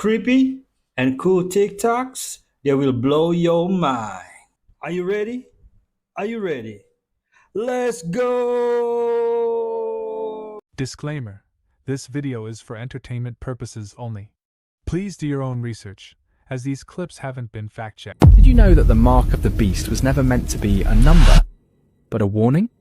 creepy and cool TikToks that will blow your mind. Are you ready? Are you ready? Let's go! Disclaimer: this video is for entertainment purposes only. Please do your own research, as these clips haven't been fact-checked. Did you know that the mark of the beast was never meant to be a number, but a warning?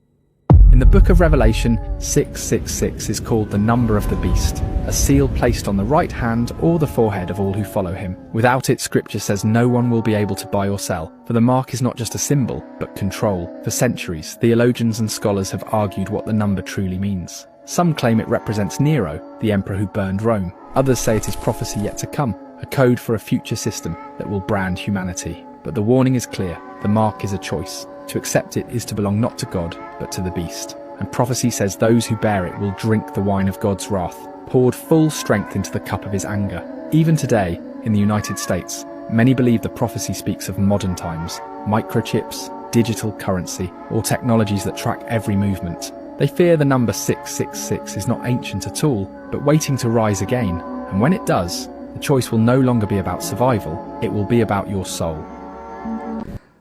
In the book of Revelation, 666 is called the number of the beast, a seal placed on the right hand or the forehead of all who follow him. Without it, scripture says no one will be able to buy or sell, for the mark is not just a symbol, but control. For centuries, theologians and scholars have argued what the number truly means. Some claim it represents Nero, the emperor who burned Rome. Others say it is prophecy yet to come, a code for a future system that will brand humanity. But the warning is clear: the mark is a choice. To accept it is to belong not to God, but to the beast. And prophecy says those who bear it will drink the wine of God's wrath, poured full strength into the cup of his anger. Even today, in the United States, many believe the prophecy speaks of modern times, microchips, digital currency, or technologies that track every movement. They fear the number 666 is not ancient at all, but waiting to rise again. And when it does, the choice will no longer be about survival, it will be about your soul.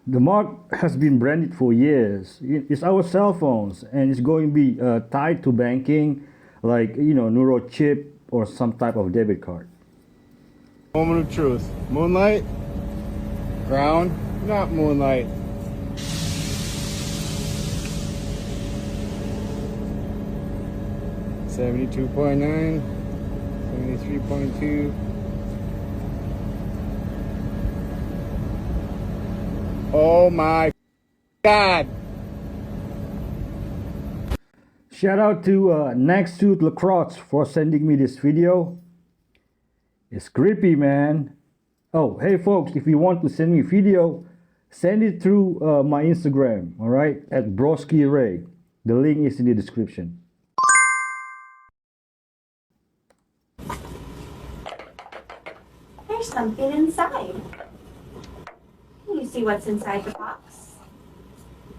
The mark has been branded for years. It's our cell phones, and it's going to be tied to banking, like, neurochip or some type of debit card. Moment of truth. Moonlight? Ground? Not moonlight. $72.9, $73.2. Oh my God! Shout out to Next Tooth Lacrosse for sending me this video. It's creepy, man. Oh, hey folks, if you want to send me a video, send it through my Instagram, all right, at Broski Ray. The link is in the description. There's something inside. Can you see what's inside the box?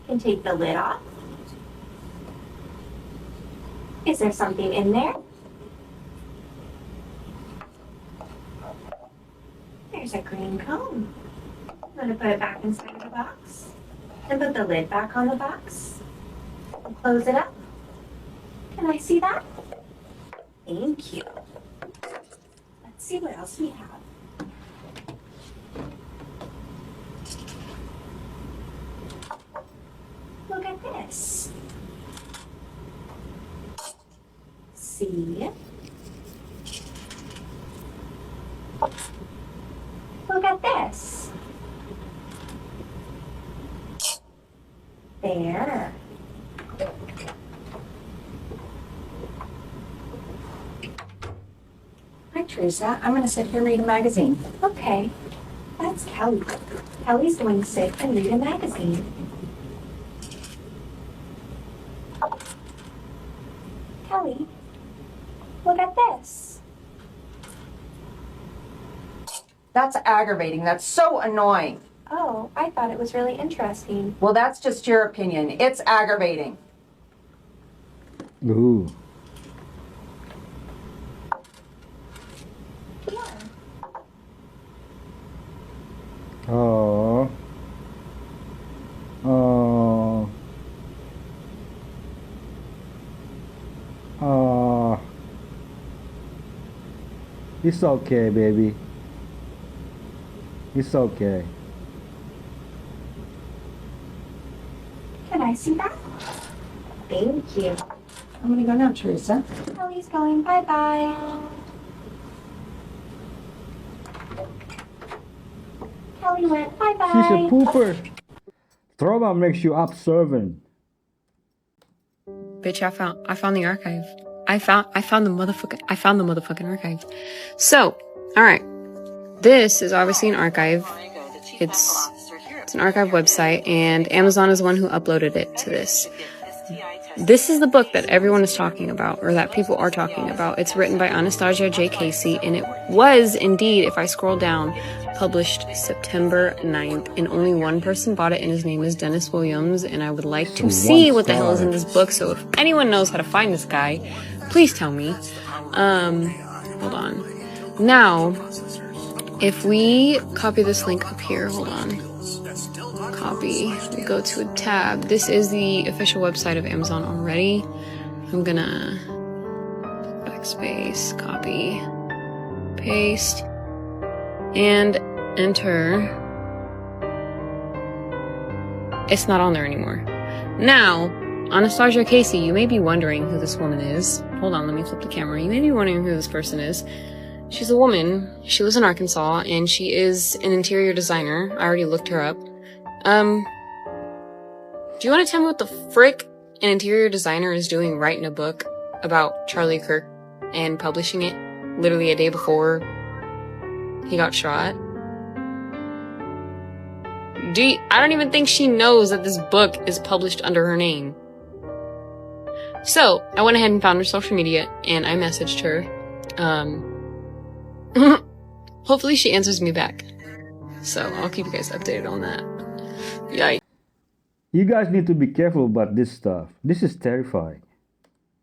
Can take the lid off. Is there something in there? There's a green cone. I'm going to put it back inside the box and put the lid back on the box and close it up. Can I see that? Thank you. Let's see what else we have. Look at this. See? Look at this. There. Hi, Teresa. I'm going to sit here and read a magazine. Okay. That's Kelly. Kelly's going to sit and read a magazine. Kelly, look at this. That's aggravating. That's so annoying. Oh, I thought it was really interesting. Well, that's just your opinion. It's aggravating. Ooh. Yeah. Oh. Oh. Oh. It's okay, baby. It's okay. Can I see that? Thank you. I'm gonna go now, Teresa. Kelly's going. Bye-bye. Kelly went. Bye-bye. She's a pooper. Trauma makes you observant. Bitch, I found the archive. I found the motherfucking archive. So, alright. This is obviously an archive. It's an archive website, and Amazon is the one who uploaded it to this. This is the book that everyone is talking about, or that people are talking about. It's written by Anastasia J. Casey, and it was indeed, if I scroll down, published September 9th, and only one person bought it, and his name is Dennis Williams, and I would like to see what the hell is in this book, so if anyone knows how to find this guy, please tell me. Hold on. Now, if we copy this link up here, hold on. Copy. We go to a tab. This is the official website of Amazon already. I'm gonna backspace, copy, paste, and enter. It's not on there anymore. Now, Anastasia Casey, you may be wondering who this woman is. Hold on, let me flip the camera. You may be wondering who this person is. She's a woman. She lives in Arkansas, and she is an interior designer. I already looked her up. Do you want to tell me what the frick an interior designer is doing writing a book about Charlie Kirk and publishing it literally a day before he got shot? I don't even think she knows that this book is published under her name. So, I went ahead and found her social media, and I messaged her. Hopefully she answers me back. So, I'll keep you guys updated on that. Yikes. You guys need to be careful about this stuff. This is terrifying.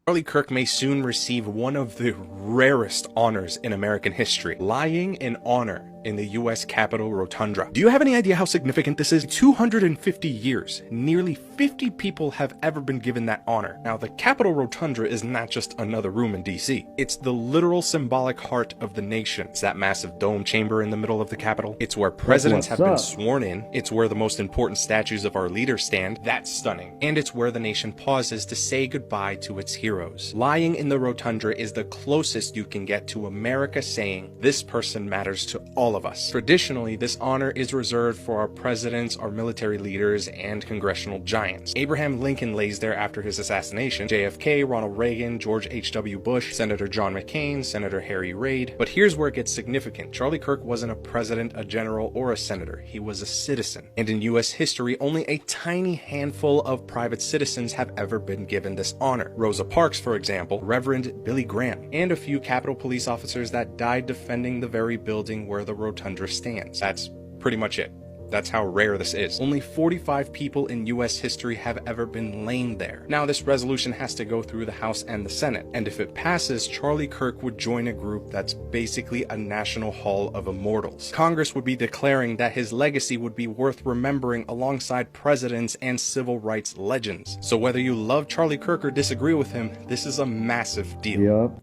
Charlie Kirk may soon receive one of the rarest honors in American history, lying in honor in the U.S. Capitol Rotunda. Do you have any idea how significant this is? 250 years, nearly 50 people have ever been given that honor. Now, the Capitol Rotunda is not just another room in D.C. It's the literal symbolic heart of the nation. It's that massive dome chamber in the middle of the Capitol. It's where presidents have been sworn in. It's where the most important statues of our leaders stand. That's stunning. And it's where the nation pauses to say goodbye to its heroes. Lying in the Rotunda is the closest you can get to America saying, this person matters to all of us. Traditionally, this honor is reserved for our presidents, our military leaders, and congressional giants. Abraham Lincoln lays there after his assassination, JFK, Ronald Reagan, George H.W. Bush, Senator John McCain, Senator Harry Reid. But here's where it gets significant. Charlie Kirk wasn't a president, a general, or a senator. He was a citizen. And in U.S. history, only a tiny handful of private citizens have ever been given this honor. Rosa Parks, for example, Reverend Billy Graham, and a few Capitol Police officers that died defending the very building where the Rotunda stands. That's pretty much it. That's how rare this is. Only 45 people in U.S. history have ever been laying there. Now, this resolution has to go through the House and the Senate, and if it passes, Charlie Kirk would join a group that's basically a national hall of immortals. Congress would be declaring that his legacy would be worth remembering alongside presidents and civil rights legends. So whether you love Charlie Kirk or disagree with him, this is a massive deal. Yup.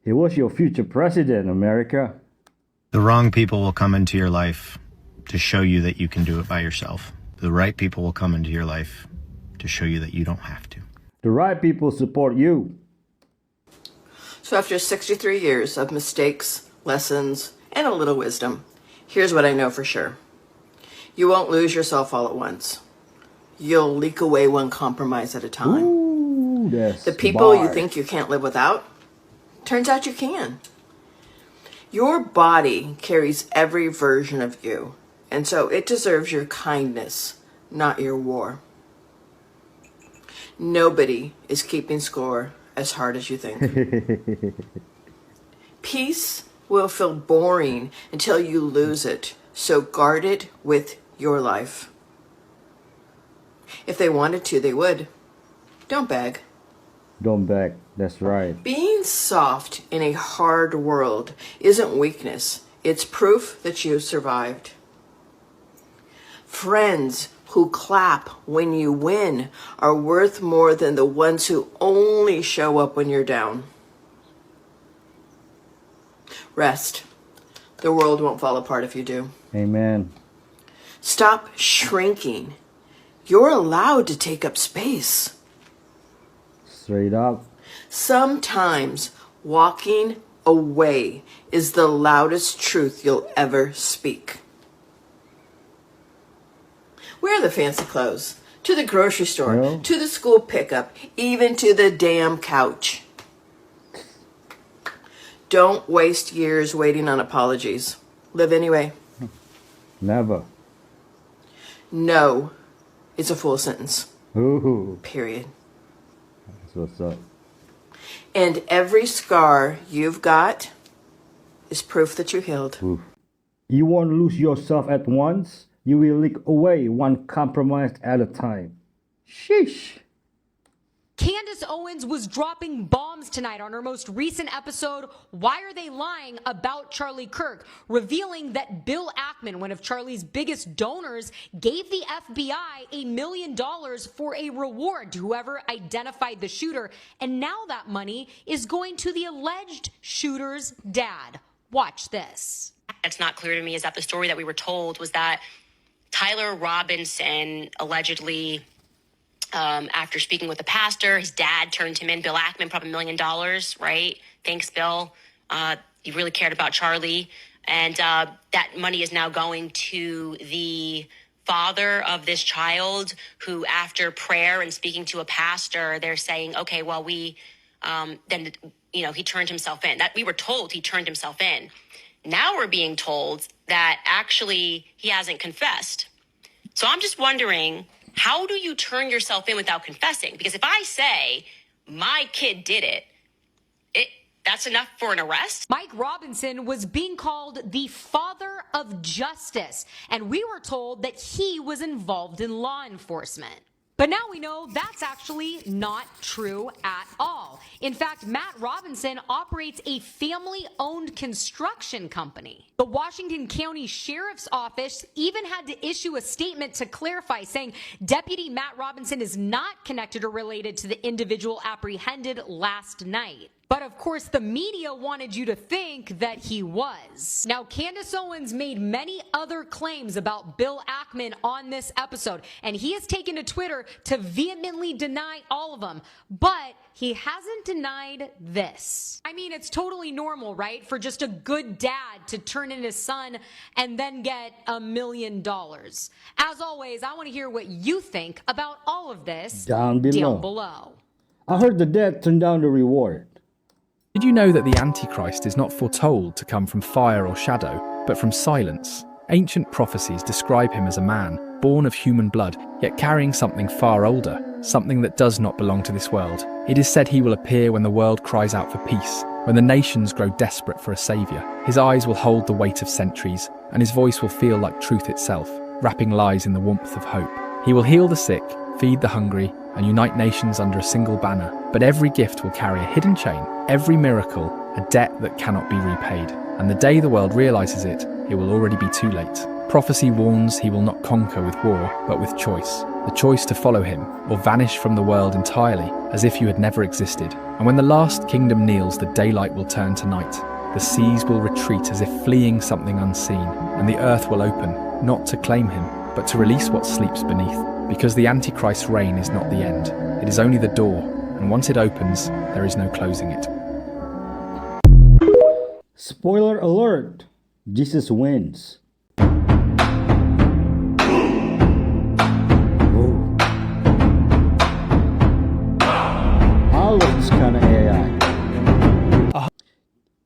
He was your future president, America. The wrong people will come into your life to show you that you can do it by yourself. The right people will come into your life to show you that you don't have to. The right people support you. So after 63 years of mistakes, lessons, and a little wisdom, here's what I know for sure. You won't lose yourself all at once. You'll leak away one compromise at a time. Ooh, that's the people you bars. think you can't live without, turns out you can. Your body carries every version of you. And so it deserves your kindness, not your war. Nobody is keeping score as hard as you think. Peace will feel boring until you lose it. So guard it with your life. If they wanted to, they would. Don't beg. Don't beg. That's right. Being soft in a hard world isn't weakness. It's proof that you survived. Friends who clap when you win are worth more than the ones who only show up when you're down. Rest. The world won't fall apart if you do. Amen. Stop shrinking. You're allowed to take up space. Straight up. Sometimes walking away is the loudest truth you'll ever speak. Wear the fancy clothes, to the grocery store, Yeah. to the school pickup, even to the damn couch. Don't waste years waiting on apologies. Live anyway. Never. No, it's a full sentence. Ooh. Period. That's what's up. And every scar you've got is proof that you healed. Oof. You won't lose yourself at once. You will leak away one compromise at a time. Sheesh. Candace Owens was dropping bombs tonight on her most recent episode, Why Are They Lying About Charlie Kirk, revealing that Bill Ackman, one of Charlie's biggest donors, gave the FBI $1 million for a reward to whoever identified the shooter, and now that money is going to the alleged shooter's dad. Watch this. That's not clear to me is that the story that we were told was that Tyler Robinson allegedly, after speaking with the pastor, his dad turned him in. Bill Ackman, probably $1 million, right? Thanks, Bill. He really cared about Charlie. And that money is now going to the father of this child who, after prayer and speaking to a pastor, they're saying, okay, well, he turned himself in. That we were told he turned himself in. Now we're being told that actually he hasn't confessed. So I'm just wondering, how do you turn yourself in without confessing? Because if I say my kid did it, that's enough for an arrest? Mike Robinson was being called the father of justice, and we were told that he was involved in law enforcement. But now we know that's actually not true at all. In fact, Matt Robinson operates a family-owned construction company. The Washington County Sheriff's Office even had to issue a statement to clarify, saying Deputy Matt Robinson is not connected or related to the individual apprehended last night. But of course, the media wanted you to think that he was. Now, Candace Owens made many other claims about Bill Ackman on this episode, and he has taken to Twitter to vehemently deny all of them. But he hasn't denied this. I mean, it's totally normal, right? For just a good dad to turn in his son and then get $1 million. As always, I want to hear what you think about all of this down below. I heard the dad turned down the reward. Did you know that the Antichrist is not foretold to come from fire or shadow, but from silence? Ancient prophecies describe him as a man, born of human blood, yet carrying something far older, something that does not belong to this world. It is said he will appear when the world cries out for peace, when the nations grow desperate for a saviour. His eyes will hold the weight of centuries, and his voice will feel like truth itself, wrapping lies in the warmth of hope. He will heal the sick, feed the hungry, and unite nations under a single banner. But every gift will carry a hidden chain, every miracle a debt that cannot be repaid. And the day the world realises it, it will already be too late. Prophecy warns he will not conquer with war, but with choice. The choice to follow him, or vanish from the world entirely, as if you had never existed. And when the last kingdom kneels, the daylight will turn to night. The seas will retreat as if fleeing something unseen, and the earth will open, not to claim him, but to release what sleeps beneath. Because the Antichrist's reign is not the end, it is only the door, and once it opens, there is no closing it. Spoiler alert, Jesus wins. Whoa. I love this kind of AI.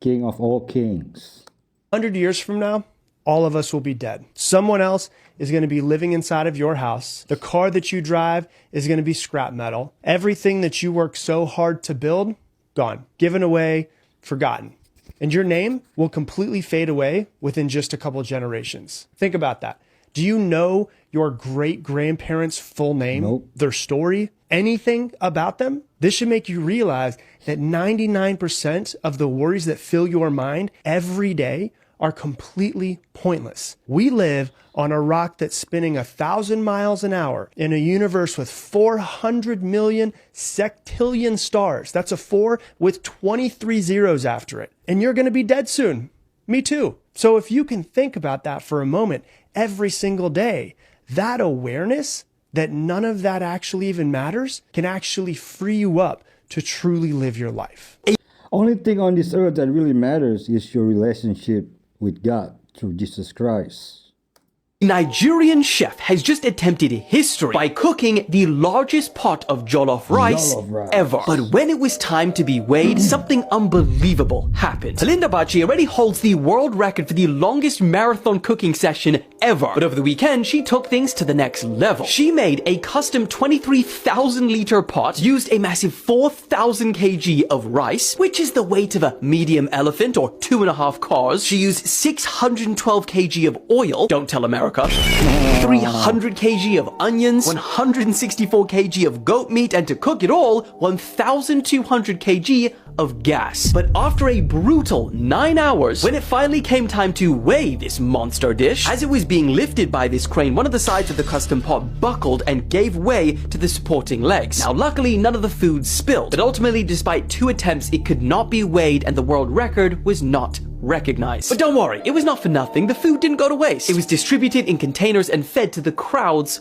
King of all kings. 100 years from now, all of us will be dead. Someone else is going to be living inside of your house. The car that you drive is going to be scrap metal. Everything that you work so hard to build, gone, given away, forgotten. And your name will completely fade away within just a couple of generations. Think about that. Do you know your great-grandparents' full name? Nope. Their story? Anything about them? This should make you realize that 99% of the worries that fill your mind every day are completely pointless. We live on a rock that's spinning 1,000 miles an hour in a universe with 400 million sextillion stars. That's a 4 with 23 zeros after it. And you're going to be dead soon. Me too. So if you can think about that for a moment every single day, that awareness that none of that actually even matters can actually free you up to truly live your life. Only thing on this earth that really matters is your relationship with God through Jesus Christ. Nigerian chef has just attempted history by cooking the largest pot of jollof rice ever. But when it was time to be weighed, something unbelievable happened. Linda Bachi already holds the world record for the longest marathon cooking session ever. But over the weekend, she took things to the next level. She made a custom 23,000 liter pot, used a massive 4,000 kg of rice, which is the weight of a medium elephant or 2.5 cars. She used 612 kg of oil. Don't tell America America, 300 kg of onions, 164 kg of goat meat, and to cook it all, 1,200 kg of gas. But after a brutal 9 hours, when it finally came time to weigh this monster dish, as it was being lifted by this crane, one of the sides of the custom pot buckled and gave way to the supporting legs. Now, luckily, none of the food spilled, but ultimately, despite 2 attempts, it could not be weighed and the world record was not recognized. But don't worry, it was not for nothing. The food didn't go to waste. It was distributed in containers and fed to the crowds.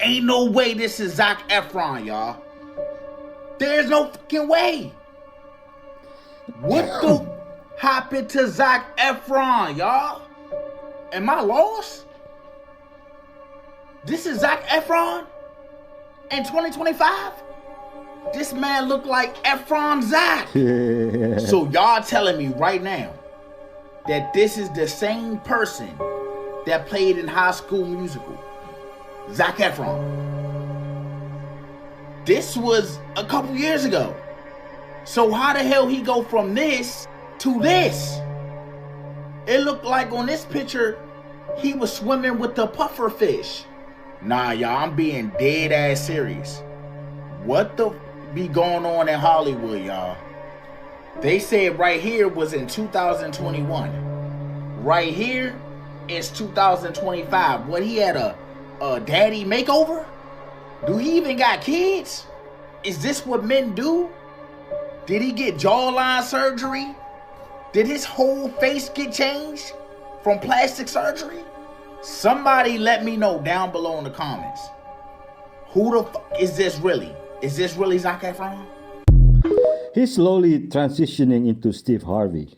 Ain't no way this is Zac Efron, y'all. There's no fucking way. What the happened to Zac Efron, y'all? Am I lost? This is Zac Efron in 2025? This man look like Efron Zac. So y'all telling me right now that this is the same person that played in High School Musical, Zac Efron. This was a couple years ago. So how the hell he go from this to this? It looked like on this picture, he was swimming with the puffer fish. Nah, y'all, I'm being dead ass serious. What the be going on in Hollywood, y'all? They said right here was in 2021. Right here is 2025. What, he had a daddy makeover? Do he even got kids? Is this what men do? Did he get jawline surgery? Did his whole face get changed from plastic surgery? Somebody let me know down below in the comments. Who the fuck is this really? Is this really Zac Efron? He's slowly transitioning into Steve Harvey.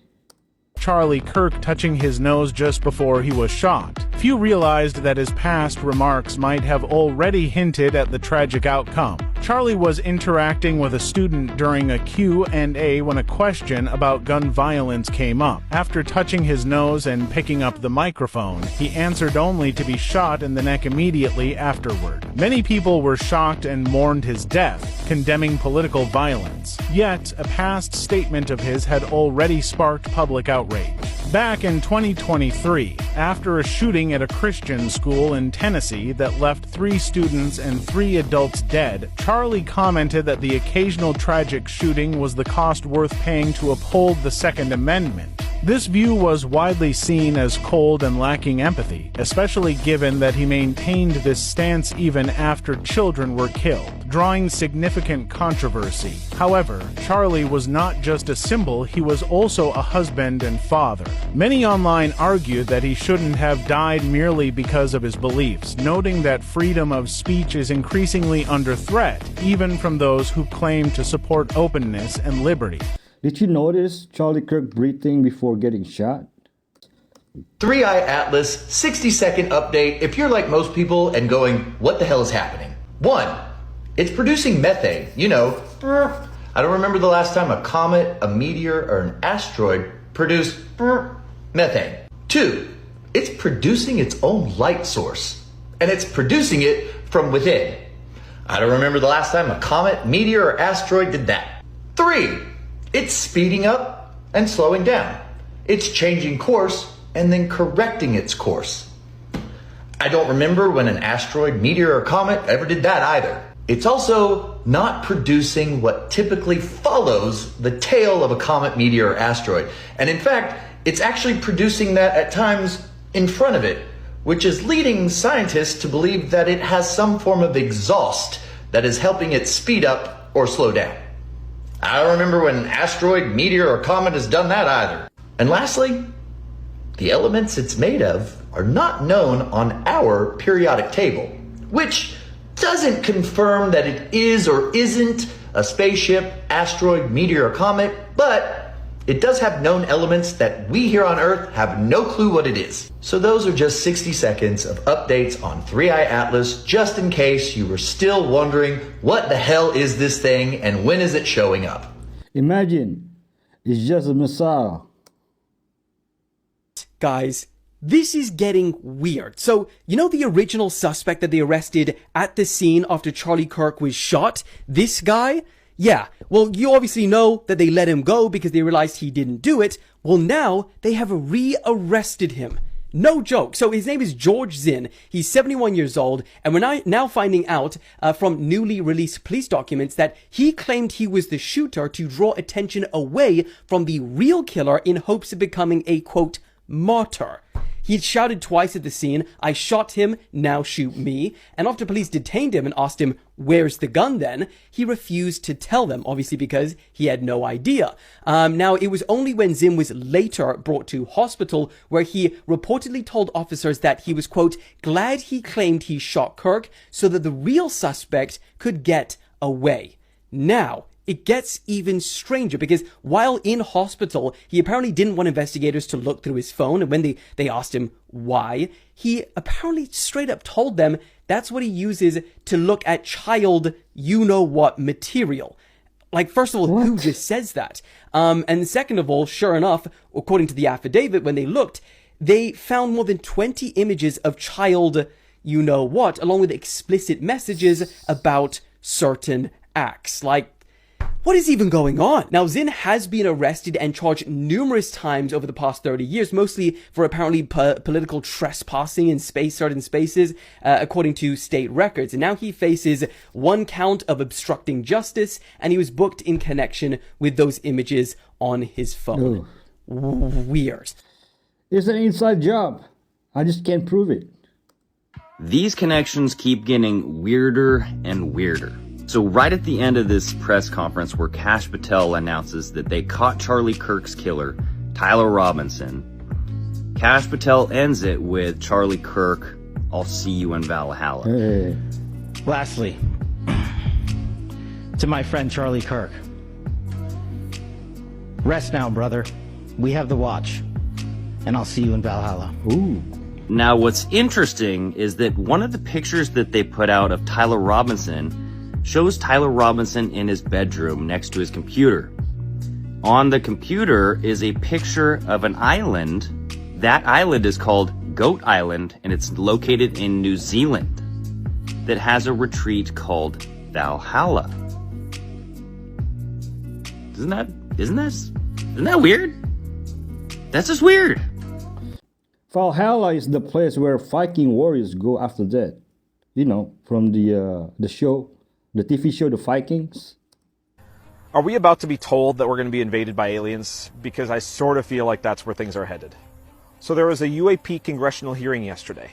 Charlie Kirk touching his nose just before he was shot. Few realized that his past remarks might have already hinted at the tragic outcome. Charlie was interacting with a student during a Q&A when a question about gun violence came up. After touching his nose and picking up the microphone, he answered only to be shot in the neck immediately afterward. Many people were shocked and mourned his death, condemning political violence. Yet, a past statement of his had already sparked public outrage. Back in 2023, after a shooting at a Christian school in Tennessee that left 3 students and 3 adults dead, Charlie commented that the occasional tragic shooting was the cost worth paying to uphold the Second Amendment. This view was widely seen as cold and lacking empathy, especially given that he maintained this stance even after children were killed, drawing significant controversy. However, Charlie was not just a symbol, he was also a husband and father. Many online argued that he shouldn't have died merely because of his beliefs, noting that freedom of speech is increasingly under threat, even from those who claim to support openness and liberty. Did you notice Charlie Kirk breathing before getting shot? 3i Atlas 60-second update if you're like most people and going, what the hell is happening? 1. It's producing methane. You know, I don't remember the last time a comet, a meteor, or an asteroid produced methane. 2. It's producing its own light source. And it's producing it from within. I don't remember the last time a comet, meteor, or asteroid did that. 3. It's speeding up and slowing down. It's changing course and then correcting its course. I don't remember when an asteroid, meteor, or comet ever did that either. It's also not producing what typically follows the tail of a comet, meteor, or asteroid. And in fact, it's actually producing that at times in front of it, which is leading scientists to believe that it has some form of exhaust that is helping it speed up or slow down. I don't remember when an asteroid, meteor, or comet has done that either. And lastly, the elements it's made of are not known on our periodic table, which doesn't confirm that it is or isn't a spaceship, asteroid, meteor, or comet, but it does have known elements that we here on Earth have no clue what it is. So those are just 60 seconds of updates on 3i Atlas, just in case you were still wondering what the hell is this thing and when is it showing up. Imagine, it's just a missile. Guys, this is getting weird. So, you know the original suspect that they arrested at the scene after Charlie Kirk was shot? This guy? Yeah, well, you obviously know that they let him go because they realized he didn't do it. Well, now they have re-arrested him. No joke. So his name is George Zinn. He's 71 years old, and we're now finding out from newly released police documents that he claimed he was the shooter to draw attention away from the real killer in hopes of becoming a, quote, martyr. He'd shouted twice at the scene, "I shot him, now shoot me." And after police detained him and asked him, "Where's the gun then?" he refused to tell them, obviously because he had no idea. Now, it was only when Zinn was later brought to hospital where he reportedly told officers that he was, quote, glad he claimed he shot Kirk so that the real suspect could get away. Now, it gets even stranger because while in hospital, he apparently didn't want investigators to look through his phone. And when they asked him why, he apparently straight up told them that's what he uses to look at child you-know-what material. Like, first of all, who just says that? And second of all, sure enough, according to the affidavit, when they looked, they found more than 20 images of child you-know-what, along with explicit messages about certain acts. Like, what is even going on? Now, Zinn has been arrested and charged numerous times over the past 30 years, mostly for apparently political trespassing in certain spaces, according to state records. And now he faces one count of obstructing justice, and he was booked in connection with those images on his phone. Weird. It's an inside job. I just can't prove it. These connections keep getting weirder and weirder. So right at the end of this press conference where Kash Patel announces that they caught Charlie Kirk's killer, Tyler Robinson, Kash Patel ends it with Charlie Kirk, "I'll see you in Valhalla." Hey. Lastly, to my friend Charlie Kirk, rest now, brother. We have the watch, and I'll see you in Valhalla. Ooh. Now what's interesting is that one of the pictures that they put out of Tyler Robinson shows Tyler Robinson in his bedroom next to his computer. On the computer is a picture of an island. That island is called Goat Island, and it's located in New Zealand, that has a retreat called Valhalla. Isn't that weird? That's just weird. Valhalla is the place where Viking warriors go after death. You know, from the show. The TV show, The Vikings. Are we about to be told that we're going to be invaded by aliens? Because I sort of feel like that's where things are headed. So there was a UAP congressional hearing yesterday,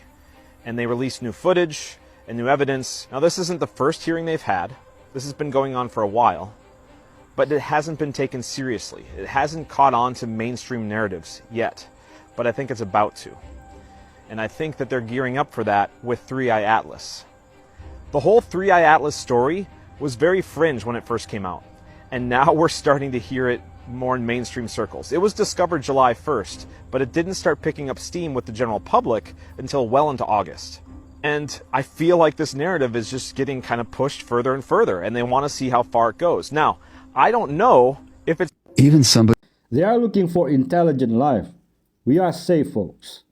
and they released new footage and new evidence. Now, this isn't the first hearing they've had. This has been going on for a while, but it hasn't been taken seriously. It hasn't caught on to mainstream narratives yet, but I think it's about to. And I think that they're gearing up for that with 3i Atlas. The whole 3i Atlas story was very fringe when it first came out, and now we're starting to hear it more in mainstream circles. It was discovered July 1st, but it didn't start picking up steam with the general public until well into August. And I feel like this narrative is just getting kind of pushed further and further, and they want to see how far it goes. Now, I don't know if it's... They are looking for intelligent life. We are safe, folks.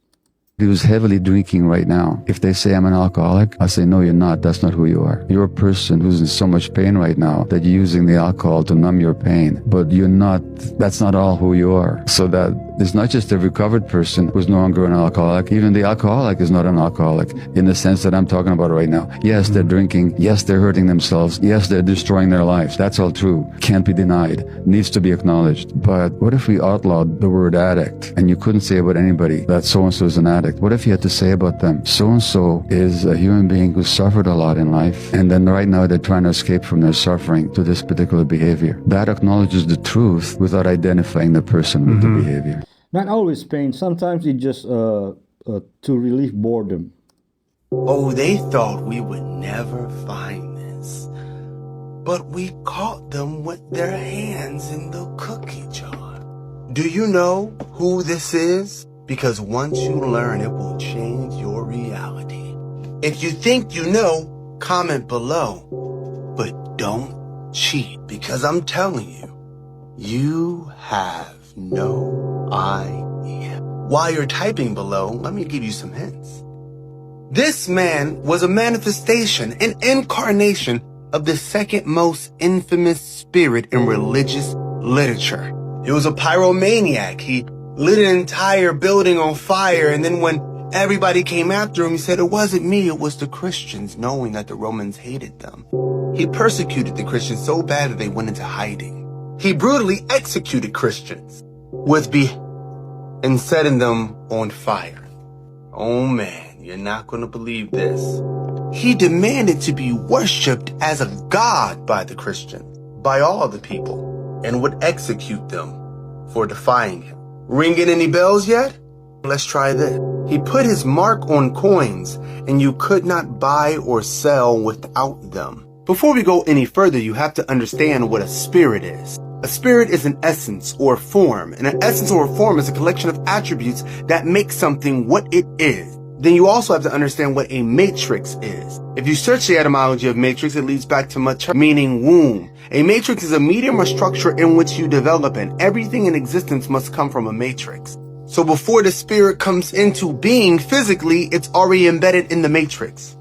Who's heavily drinking right now. If they say I'm an alcoholic, I say, no, you're not. That's not who you are. You're a person who's in so much pain right now that you're using the alcohol to numb your pain. But you're not, that's not all who you are. So that it's not just a recovered person who's no longer an alcoholic. Even the alcoholic is not an alcoholic in the sense that I'm talking about right now. Yes, they're drinking. Yes, they're hurting themselves. Yes, they're destroying their lives. That's all true. Can't be denied. Needs to be acknowledged. But what if we outlawed the word addict and you couldn't say about anybody that so-and-so is an addict? What if you had to say about them, so-and-so is a human being who suffered a lot in life, and then right now they're trying to escape from their suffering to this particular behavior. That acknowledges the truth without identifying the person with the behavior. Not always pain. Sometimes it's just to relieve boredom. Oh, they thought we would never find this. But we caught them with their hands in the cookie jar. Do you know who this is? Because once you learn, it will change your reality. If you think you know, comment below. But don't cheat, because I'm telling you, you have no idea. While you're typing below, let me give you some hints. This man was a manifestation, an incarnation of the second most infamous spirit in religious literature. He was a pyromaniac. He lit an entire building on fire, and then when everybody came after him, he said, it wasn't me, it was the Christians, knowing that the Romans hated them. He persecuted the Christians so bad that they went into hiding. He brutally executed Christians and setting them on fire. Oh man, you're not going to believe this. He demanded to be worshipped as a god by the Christians, by all the people, and would execute them for defying him. Ringing any bells yet? Let's try this. He put his mark on coins, and you could not buy or sell without them. Before we go any further, you have to understand what a spirit is. A spirit is an essence or form, and an essence or form is a collection of attributes that make something what it is. Then you also have to understand what a matrix is. If you search the etymology of matrix, it leads back to matrix, meaning womb. A matrix is a medium or structure in which you develop, and everything in existence must come from a matrix. So before the spirit comes into being physically, it's already embedded in the matrix.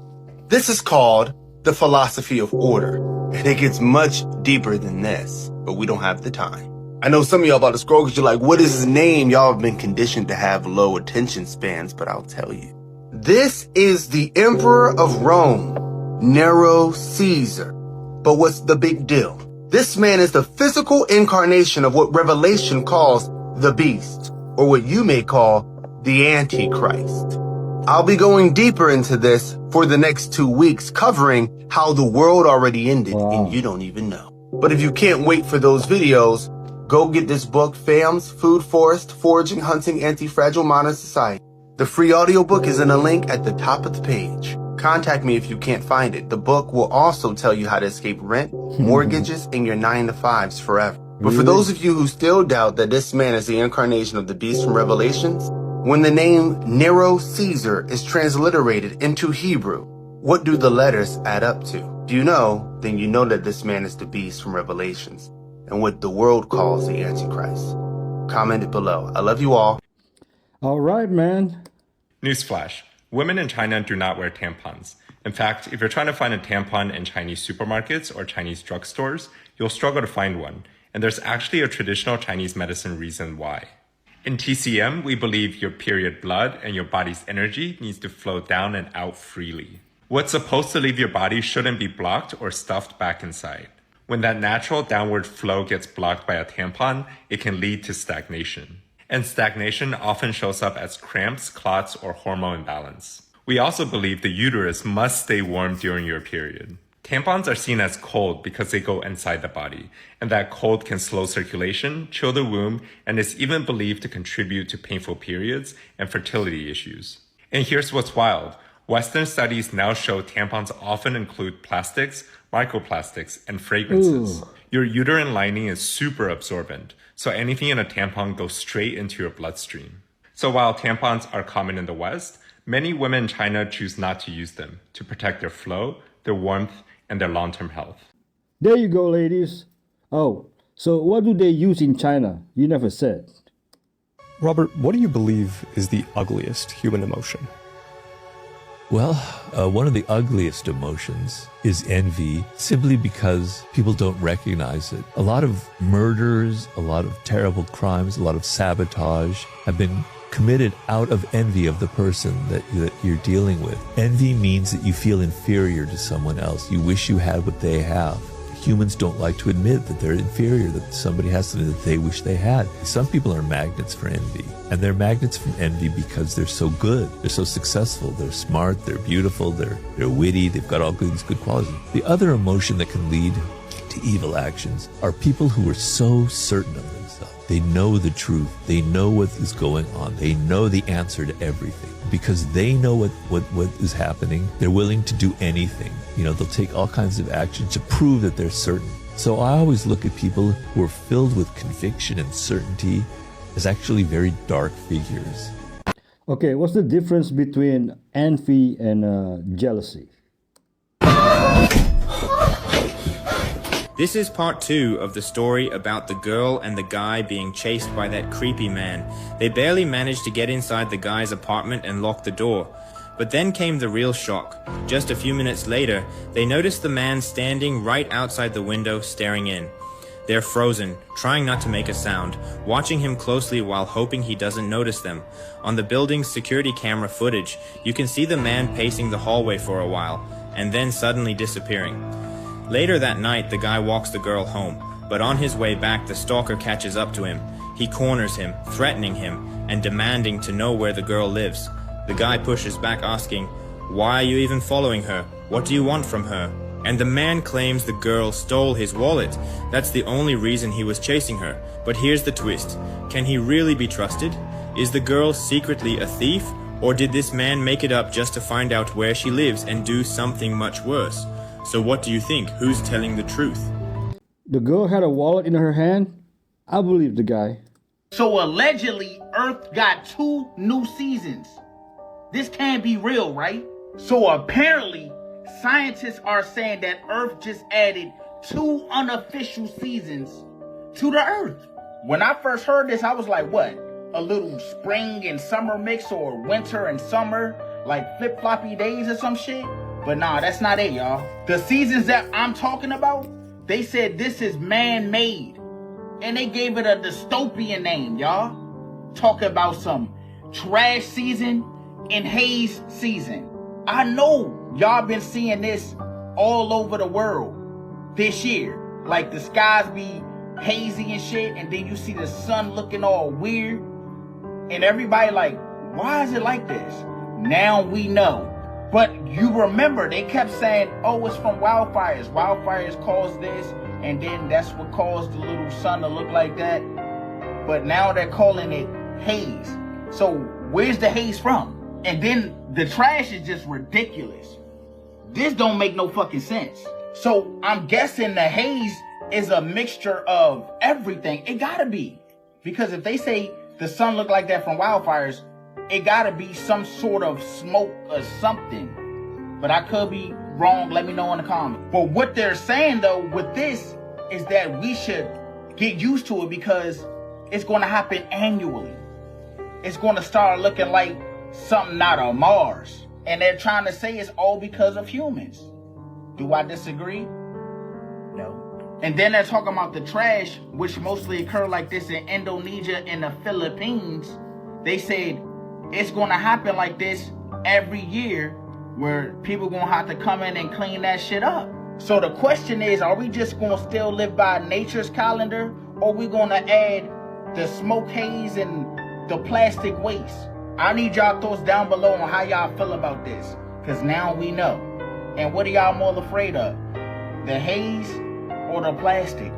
This is called the philosophy of order, and it gets much deeper than this, but we don't have the time. I know some of y'all about to scroll because you're like, what is his name? Y'all have been conditioned to have low attention spans, but I'll tell you. This is the Emperor of Rome, Nero Caesar. But what's the big deal? This man is the physical incarnation of what Revelation calls the beast, or what you may call the Antichrist. I'll be going deeper into this for the next 2 weeks, covering how the world already ended and you don't even know. But if you can't wait for those videos, go get this book, FAMS, Food Forest, Foraging, Hunting, Anti-Fragile Modern Society. The free audiobook is in a link at the top of the page. Contact me if you can't find it. The book will also tell you how to escape rent, mortgages, and your 9-to-5s forever. But for those of you who still doubt that this man is the incarnation of the beast from Revelations, when the name Nero Caesar is transliterated into Hebrew, what do the letters add up to? If you know, then you know that this man is the beast from Revelations, and what the world calls the Antichrist. Comment it below. I love you all. All right, man. Newsflash. Women in China do not wear tampons. In fact, if you're trying to find a tampon in Chinese supermarkets or Chinese drugstores, you'll struggle to find one. And there's actually a traditional Chinese medicine reason why. In TCM, we believe your period blood and your body's energy needs to flow down and out freely. What's supposed to leave your body shouldn't be blocked or stuffed back inside. When that natural downward flow gets blocked by a tampon, it can lead to stagnation. And stagnation often shows up as cramps, clots, or hormone imbalance. We also believe the uterus must stay warm during your period. Tampons are seen as cold because they go inside the body, and that cold can slow circulation, chill the womb, and is even believed to contribute to painful periods and fertility issues. And here's what's wild. Western studies now show tampons often include plastics, microplastics, and fragrances. Ooh. Your uterine lining is super absorbent, so anything in a tampon goes straight into your bloodstream. So while tampons are common in the West, many women in China choose not to use them to protect their flow, their warmth, and their long-term health. There you go, ladies. Oh, so what do they use in China? You never said. Robert, what do you believe is the ugliest human emotion? Well, one of the ugliest emotions is envy, simply because people don't recognize it. A lot of murders, a lot of terrible crimes, a lot of sabotage have been committed out of envy of the person that you're dealing with. Envy means that you feel inferior to someone else. You wish you had what they have. Humans don't like to admit that they're inferior, that somebody has something that they wish they had. Some people are magnets for envy, and they're magnets from envy because they're so good, they're so successful, they're smart, they're beautiful, they're witty, they've got all these good qualities. The other emotion that can lead to evil actions are people who are so certain of themselves. They know the truth. They know what is going on. They know the answer to everything. Because they know what is happening, they're willing to do anything. You know, they'll take all kinds of action to prove that they're certain. So I always look at people who are filled with conviction and certainty as actually very dark figures. Okay, what's the difference between envy and jealousy? This is part 2 of the story about the girl and the guy being chased by that creepy man. They barely managed to get inside the guy's apartment and lock the door. But then came the real shock. Just a few minutes later, they noticed the man standing right outside the window staring in. They're frozen, trying not to make a sound, watching him closely while hoping he doesn't notice them. On the building's security camera footage, you can see the man pacing the hallway for a while, and then suddenly disappearing. Later that night, the guy walks the girl home, but on his way back, the stalker catches up to him. He corners him, threatening him, and demanding to know where the girl lives. The guy pushes back, asking, "Why are you even following her? What do you want from her?" And the man claims the girl stole his wallet. That's the only reason he was chasing her. But here's the twist. Can he really be trusted? Is the girl secretly a thief? Or did this man make it up just to find out where she lives and do something much worse? So what do you think? Who's telling the truth? The girl had a wallet in her hand? I believe the guy. So allegedly, Earth got 2 new seasons. This can't be real, right? So apparently, scientists are saying that Earth just added 2 unofficial seasons to the Earth. When I first heard this, I was like, what? A little spring and summer mix, or winter and summer, like flip-floppy days or some shit? But nah, that's not it, y'all. The seasons that I'm talking about, they said this is man-made. And they gave it a dystopian name, y'all. Talking about some trash season and haze season. I know y'all been seeing this all over the world this year. Like the skies be hazy and shit, and then you see the sun looking all weird. And everybody like, why is it like this? Now we know. But you remember, they kept saying, oh, it's from wildfires. Wildfires caused this, and then that's what caused the little sun to look like that. But now they're calling it haze. So where's the haze from? And then the trash is just ridiculous. This don't make no fucking sense. So I'm guessing the haze is a mixture of everything. It gotta be. Because if they say the sun looked like that from wildfires, it gotta be some sort of smoke or something. But I could be wrong, let me know in the comments. But what they're saying though with this is that we should get used to it, because it's gonna happen annually. It's gonna start looking like something out of Mars. And they're trying to say it's all because of humans. Do I disagree? No. And then they're talking about the trash, which mostly occur like this in Indonesia and the Philippines. They said it's gonna happen like this every year, where people gonna have to come in and clean that shit up. So the question is, are we just gonna still live by nature's calendar, or we gonna add the smoke haze and the plastic waste? I need y'all thoughts down below on how y'all feel about this, because now we know. And what are y'all more afraid of? The haze or the plastic?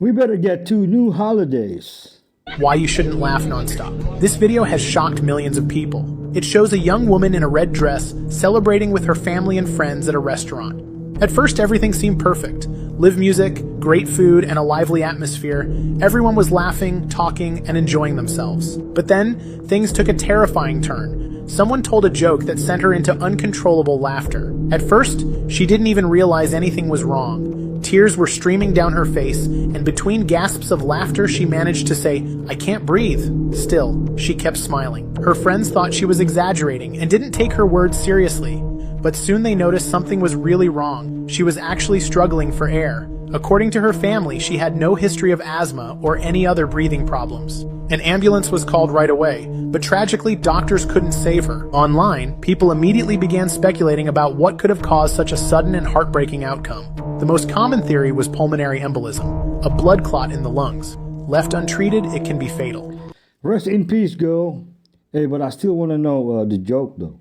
We better get 2 new holidays. Why you shouldn't laugh nonstop. This video has shocked millions of people. It shows a young woman in a red dress celebrating with her family and friends at a restaurant. At first, everything seemed perfect. Live music, great food, and a lively atmosphere. Everyone was laughing, talking, and enjoying themselves. But then, things took a terrifying turn. Someone told a joke that sent her into uncontrollable laughter. At first, she didn't even realize anything was wrong. Tears were streaming down her face, and between gasps of laughter, she managed to say, "I can't breathe." Still, she kept smiling. Her friends thought she was exaggerating and didn't take her words seriously. But soon they noticed something was really wrong. She was actually struggling for air. According to her family, she had no history of asthma or any other breathing problems. An ambulance was called right away, but tragically, doctors couldn't save her. Online, people immediately began speculating about what could have caused such a sudden and heartbreaking outcome. The most common theory was pulmonary embolism, a blood clot in the lungs. Left untreated, it can be fatal. Rest in peace, girl. Hey, but I still want to know the joke, though.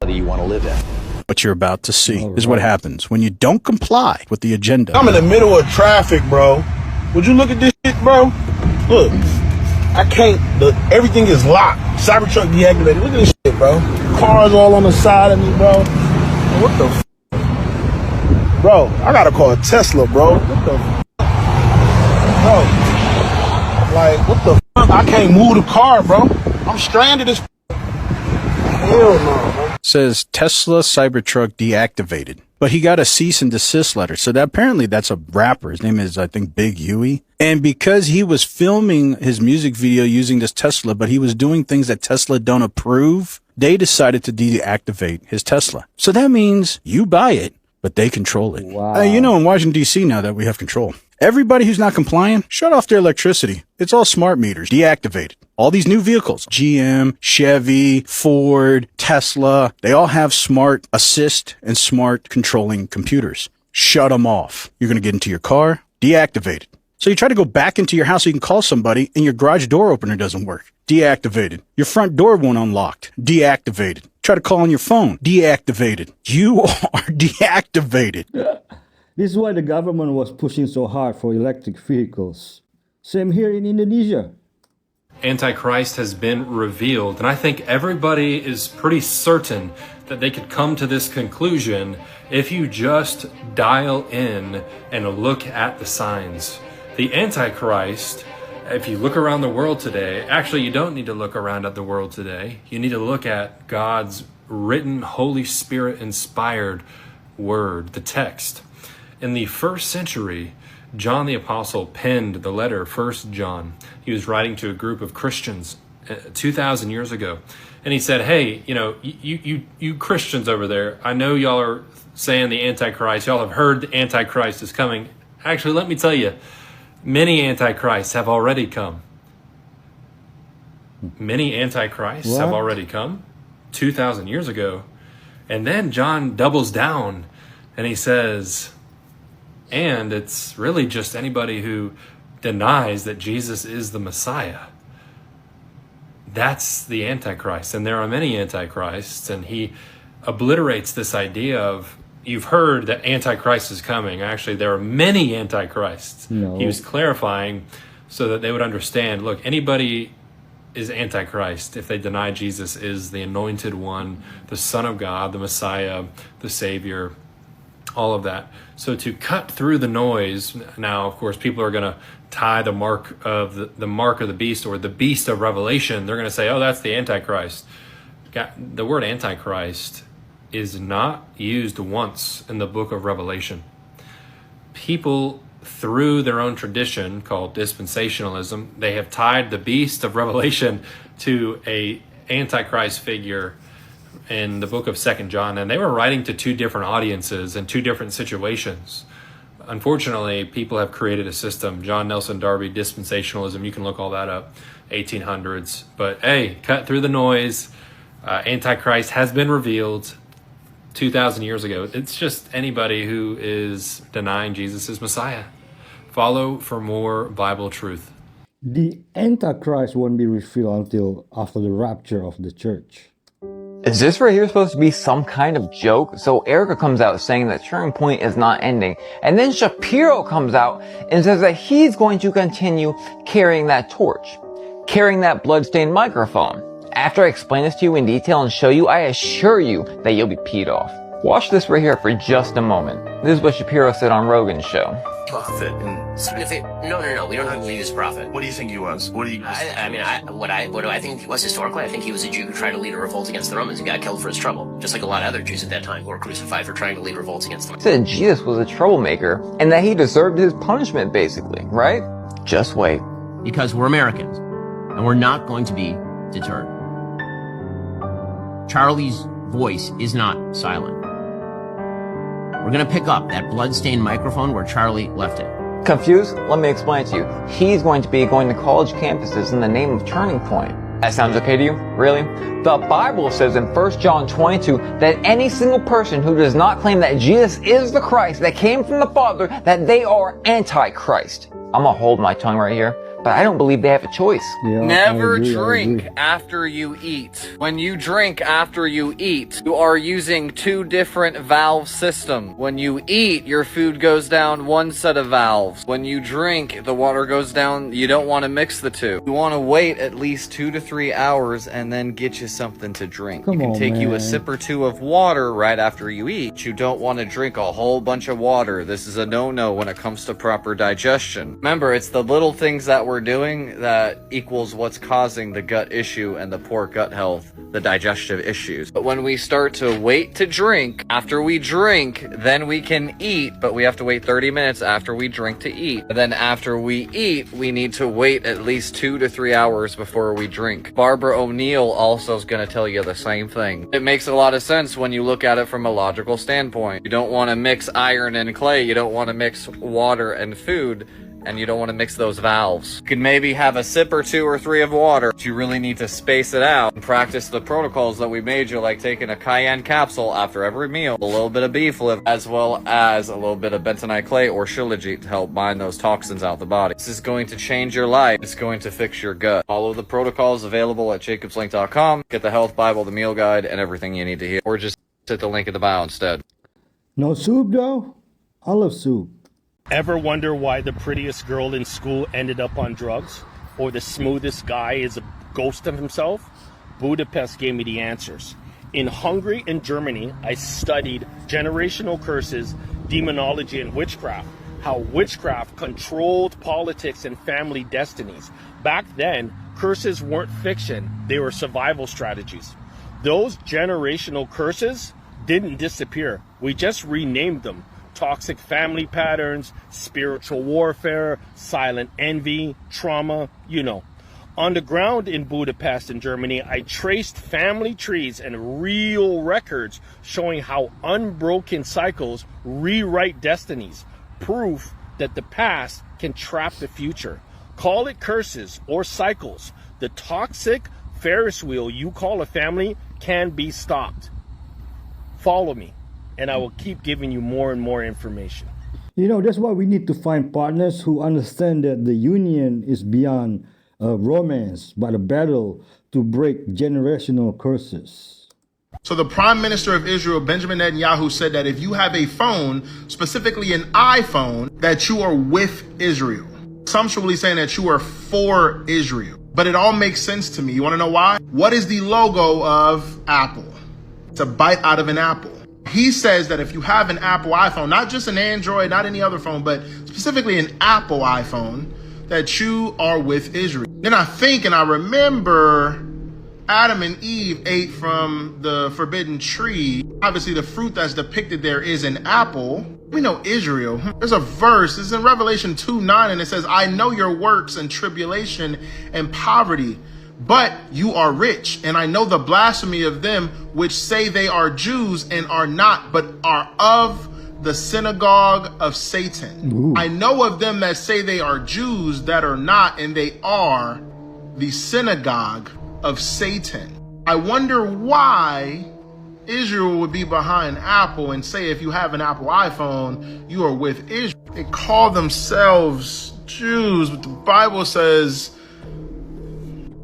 You want to live in. What you're about to see is what happens when you don't comply with the agenda. I'm in the middle of traffic, bro. Would you look at this shit, bro? Look, I can't. Everything is locked. Cybertruck deactivated. Look at this shit, bro. Cars all on the side of me, bro. What the f? Bro, I gotta call a Tesla, bro. What the f? Bro, like, what the fuck? I can't move the car, bro. I'm stranded as f. Hell no, bro. Says Tesla Cybertruck deactivated. But he got a cease and desist letter. So that apparently that's a rapper. His name is, I think, Big Huey. And because he was filming his music video using this Tesla, but he was doing things that Tesla don't approve, they decided to deactivate his Tesla. So that means you buy it, but they control it. Wow. You know, in Washington, D.C. now that we have control. Everybody who's not complying, shut off their electricity. It's all smart meters, deactivated. All these new vehicles, GM, Chevy, Ford, Tesla, they all have smart assist and smart controlling computers. Shut them off. You're going to get into your car, deactivated. So you try to go back into your house so you can call somebody and your garage door opener doesn't work. Deactivated. Your front door won't unlock. Deactivated. Try to call on your phone. Deactivated. You are deactivated. This is why the government was pushing so hard for electric vehicles. Same here in Indonesia. Antichrist has been revealed, and I think everybody is pretty certain that they could come to this conclusion if you just dial in and look at the signs. The Antichrist, if you look around the world today, actually you don't need to look around at the world today. You need to look at God's written, Holy Spirit inspired word, the text. In the first century, John the Apostle penned the letter 1 John. He was writing to a group of Christians 2,000 years ago. And he said, hey, you Christians over there, I know y'all are saying the Antichrist. Y'all have heard the Antichrist is coming. Actually, let me tell you, many Antichrists have already come. Many Antichrists have already come 2,000 years ago. And then John doubles down and he says, and it's really just anybody who denies that Jesus is the Messiah. That's the Antichrist. And there are many Antichrists. And he obliterates this idea of, you've heard that Antichrist is coming. Actually, there are many Antichrists. No. He was clarifying so that they would understand, look, anybody is Antichrist if they deny Jesus is the anointed one, the Son of God, the Messiah, the Savior, all of that. So to cut through the noise, now, of course, people are going to tie the mark of the mark of the beast or the beast of Revelation. They're going to say, oh, that's the Antichrist. The word Antichrist is not used once in the book of Revelation. People, through their own tradition called dispensationalism, they have tied the beast of Revelation to a Antichrist figure in the book of 2 John, and they were writing to two different audiences and two different situations. Unfortunately, people have created a system, John Nelson Darby, dispensationalism, you can look all that up, 1800s. But hey, cut through the noise. Antichrist has been revealed 2,000 years ago. It's just anybody who is denying Jesus is Messiah. Follow for more Bible truth. The Antichrist won't be revealed until after the rapture of the church. Is this right here supposed to be some kind of joke? So Erica comes out saying that Turning Point is not ending. And then Shapiro comes out and says that he's going to continue carrying that torch, carrying that bloodstained microphone. After I explain this to you in detail and show you, I assure you that you'll be peed off. Watch this right here for just a moment. This is what Shapiro said on Rogan's show. Prophet and no, we don't have to believe he's a prophet. What do you think he was? What do you? What do I think he was historically? I think he was a Jew who tried to lead a revolt against the Romans and got killed for his trouble, just like a lot of other Jews at that time who were crucified for trying to lead revolts against them. He said Jesus was a troublemaker and that he deserved his punishment, basically, right? Just wait. Because we're Americans and we're not going to be deterred. Charlie's voice is not silent. We're gonna pick up that bloodstained microphone where Charlie left it. Confused? Let me explain to you. He's going to be going to college campuses in the name of Turning Point. That sounds okay to you? Really? The Bible says in 1 John 22 that any single person who does not claim that Jesus is the Christ that came from the Father, that they are Antichrist. I'm gonna hold my tongue right here. But I don't believe they have a choice. Yeah, never drink after you eat. When you drink after you eat, you are using two different valve systems. When you eat, your food goes down one set of valves. When you drink, the water goes down. You don't want to mix the two. You want to wait at least 2 to 3 hours and then get you something to drink. You can take you a sip or two of water right after you eat. You don't want to drink a whole bunch of water. This is a no-no when it comes to proper digestion. Remember, it's the little things that we're we're doing that equals what's causing the gut issue and the poor gut health, the digestive issues. But when we start to wait to drink, after we drink, then we can eat, but we have to wait 30 minutes after we drink to eat. And then after we eat, we need to wait at least 2 to 3 hours before we drink. Barbara O'Neill also is going to tell you the same thing. It makes a lot of sense when you look at it from a logical standpoint. You don't want to mix iron and clay, you don't want to mix water and food, and you don't want to mix those valves. You can maybe have a sip or 2 or 3 of water, but you really need to space it out and practice the protocols that we made you, like taking a cayenne capsule after every meal, a little bit of beef liver, as well as a little bit of bentonite clay or shilajit to help bind those toxins out the body. This is going to change your life. It's going to fix your gut. Follow the protocols available at jacobslink.com. Get the Health Bible, the meal guide, and everything you need to hear. Or just hit the link in the bio instead. No soup though? I love soup. Ever wonder why the prettiest girl in school ended up on drugs? Or the smoothest guy is a ghost of himself? Budapest gave me the answers. In Hungary and Germany, I studied generational curses, demonology, and witchcraft. How witchcraft controlled politics and family destinies. Back then, curses weren't fiction, they were survival strategies. Those generational curses didn't disappear. We just renamed them. Toxic family patterns, spiritual warfare, silent envy, trauma, you know. On the ground in Budapest in Germany, I traced family trees and real records showing how unbroken cycles rewrite destinies. Proof that the past can trap the future. Call it curses or cycles. The toxic Ferris wheel you call a family can be stopped. Follow me, and I will keep giving you more and more information. You know, that's why we need to find partners who understand that the union is beyond romance, but a battle to break generational curses. So the Prime Minister of Israel, Benjamin Netanyahu, said that if you have a phone, specifically an iPhone, that you are with Israel. Some should really saying that you are for Israel. But it all makes sense to me. You want to know why? What is the logo of Apple? It's a bite out of an apple. He says that if you have an Apple iPhone, not just an Android, not any other phone, but specifically an Apple iPhone, that you are with Israel. Then I think and I remember Adam and Eve ate from the forbidden tree. Obviously, the fruit that's depicted there is an apple. We know Israel. There's a verse. It's in Revelation 2:9, and it says, I know your works and tribulation and poverty, but you are rich. And I know the blasphemy of them which say they are Jews and are not, but are of the synagogue of Satan. Ooh. I know of them that say they are Jews that are not, and they are the synagogue of Satan. I wonder why Israel would be behind Apple and say if you have an Apple iPhone, you are with Israel. They call themselves Jews, but the Bible says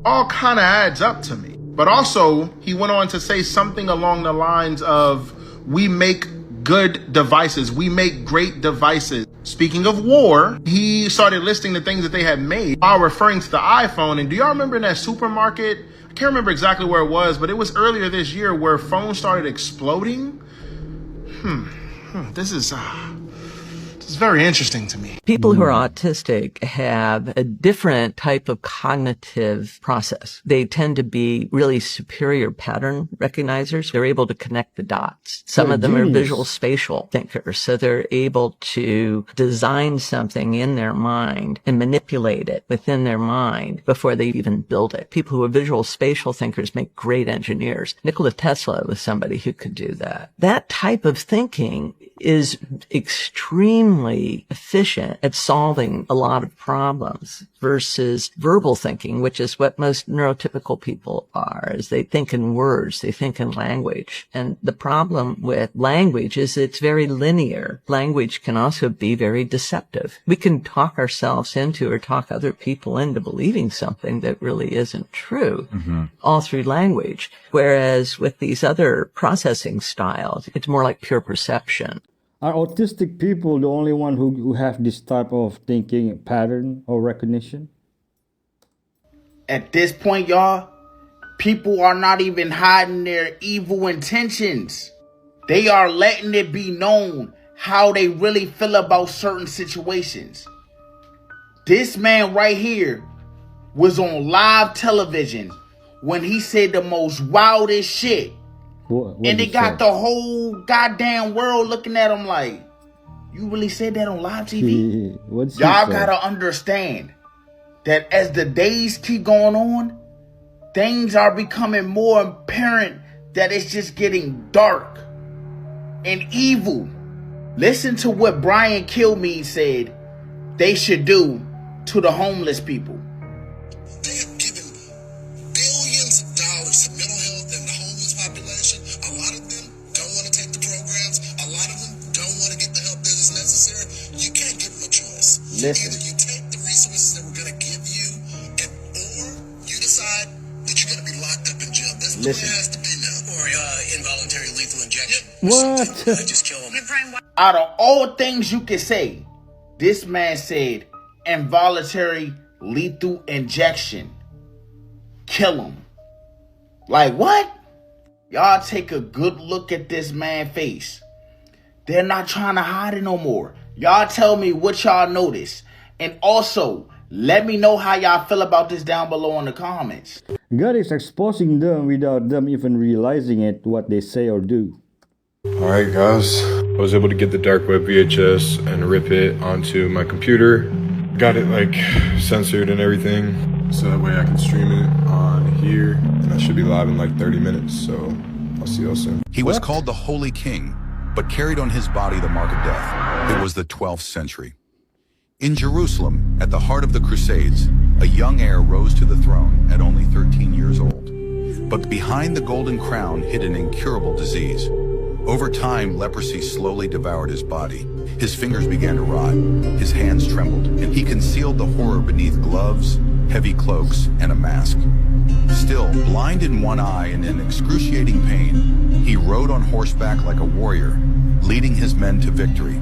all kind of adds up to me. But also, he went on to say something along the lines of, we make good devices. We make great devices. Speaking of war, he started listing the things that they had made while referring to the iPhone. And do y'all remember in that supermarket? I can't remember exactly where it was, but it was earlier this year where phones started exploding. This is very interesting to me. People who are autistic have a different type of cognitive process. They tend to be really superior pattern recognizers. They're able to connect the dots. Some of them are visual spatial thinkers, so they're able to design something in their mind and manipulate it within their mind before they even build it. People who are visual spatial thinkers make great engineers. Nikola Tesla was somebody who could do that. That type of thinking is extremely efficient at solving a lot of problems versus verbal thinking, which is what most neurotypical people are, is they think in words, they think in language. And the problem with language is it's very linear. Language can also be very deceptive. We can talk ourselves into or talk other people into believing something that really isn't true, all through language. Whereas with these other processing styles, it's more like pure perception. Are autistic people the only one who have this type of thinking pattern or recognition? At this point, y'all, people are not even hiding their evil intentions. They are letting it be known how they really feel about certain situations. This man right here was on live television when he said the most wildest shit. And it got the whole goddamn world looking at him like, you really said that on live TV? Y'all gotta understand that as the days keep going on, things are becoming more apparent that it's just getting dark and evil. Listen to what Brian Kilmeade said they should do to the homeless people. They have given billions of dollars to mental health and the homeless population. A lot of them don't want to take the programs. A lot of them don't want to get the help that is necessary. You can't give them a choice. Listen. Either you take the resources that we're going to give you, or you decide that you're going to be locked up in jail. That's the way it has to be now. Or involuntary lethal injection. What? Just kill them. Out of all things you can say, this man said involuntary lethal injection. Kill him. Like what? Y'all take a good look at this man's face. They're not trying to hide it no more. Y'all tell me what y'all notice. And also, let me know how y'all feel about this down below in the comments. God is exposing them without them even realizing it, what they say or do. Alright guys, I was able to get the dark web VHS and rip it onto my computer. Got it like censored and everything, so that way I can stream it on here, and I should be live in like 30 minutes, so I'll see y'all soon. He was called the Holy King, but carried on his body the mark of death. It was the 12th century. In Jerusalem, at the heart of the Crusades, a young heir rose to the throne at only 13 years old. But behind the golden crown hid an incurable disease. Over time, leprosy slowly devoured his body. His fingers began to rot, his hands trembled, and he concealed the horror beneath gloves, heavy cloaks, and a mask. Still, blind in one eye and in excruciating pain, he rode on horseback like a warrior, leading his men to victory.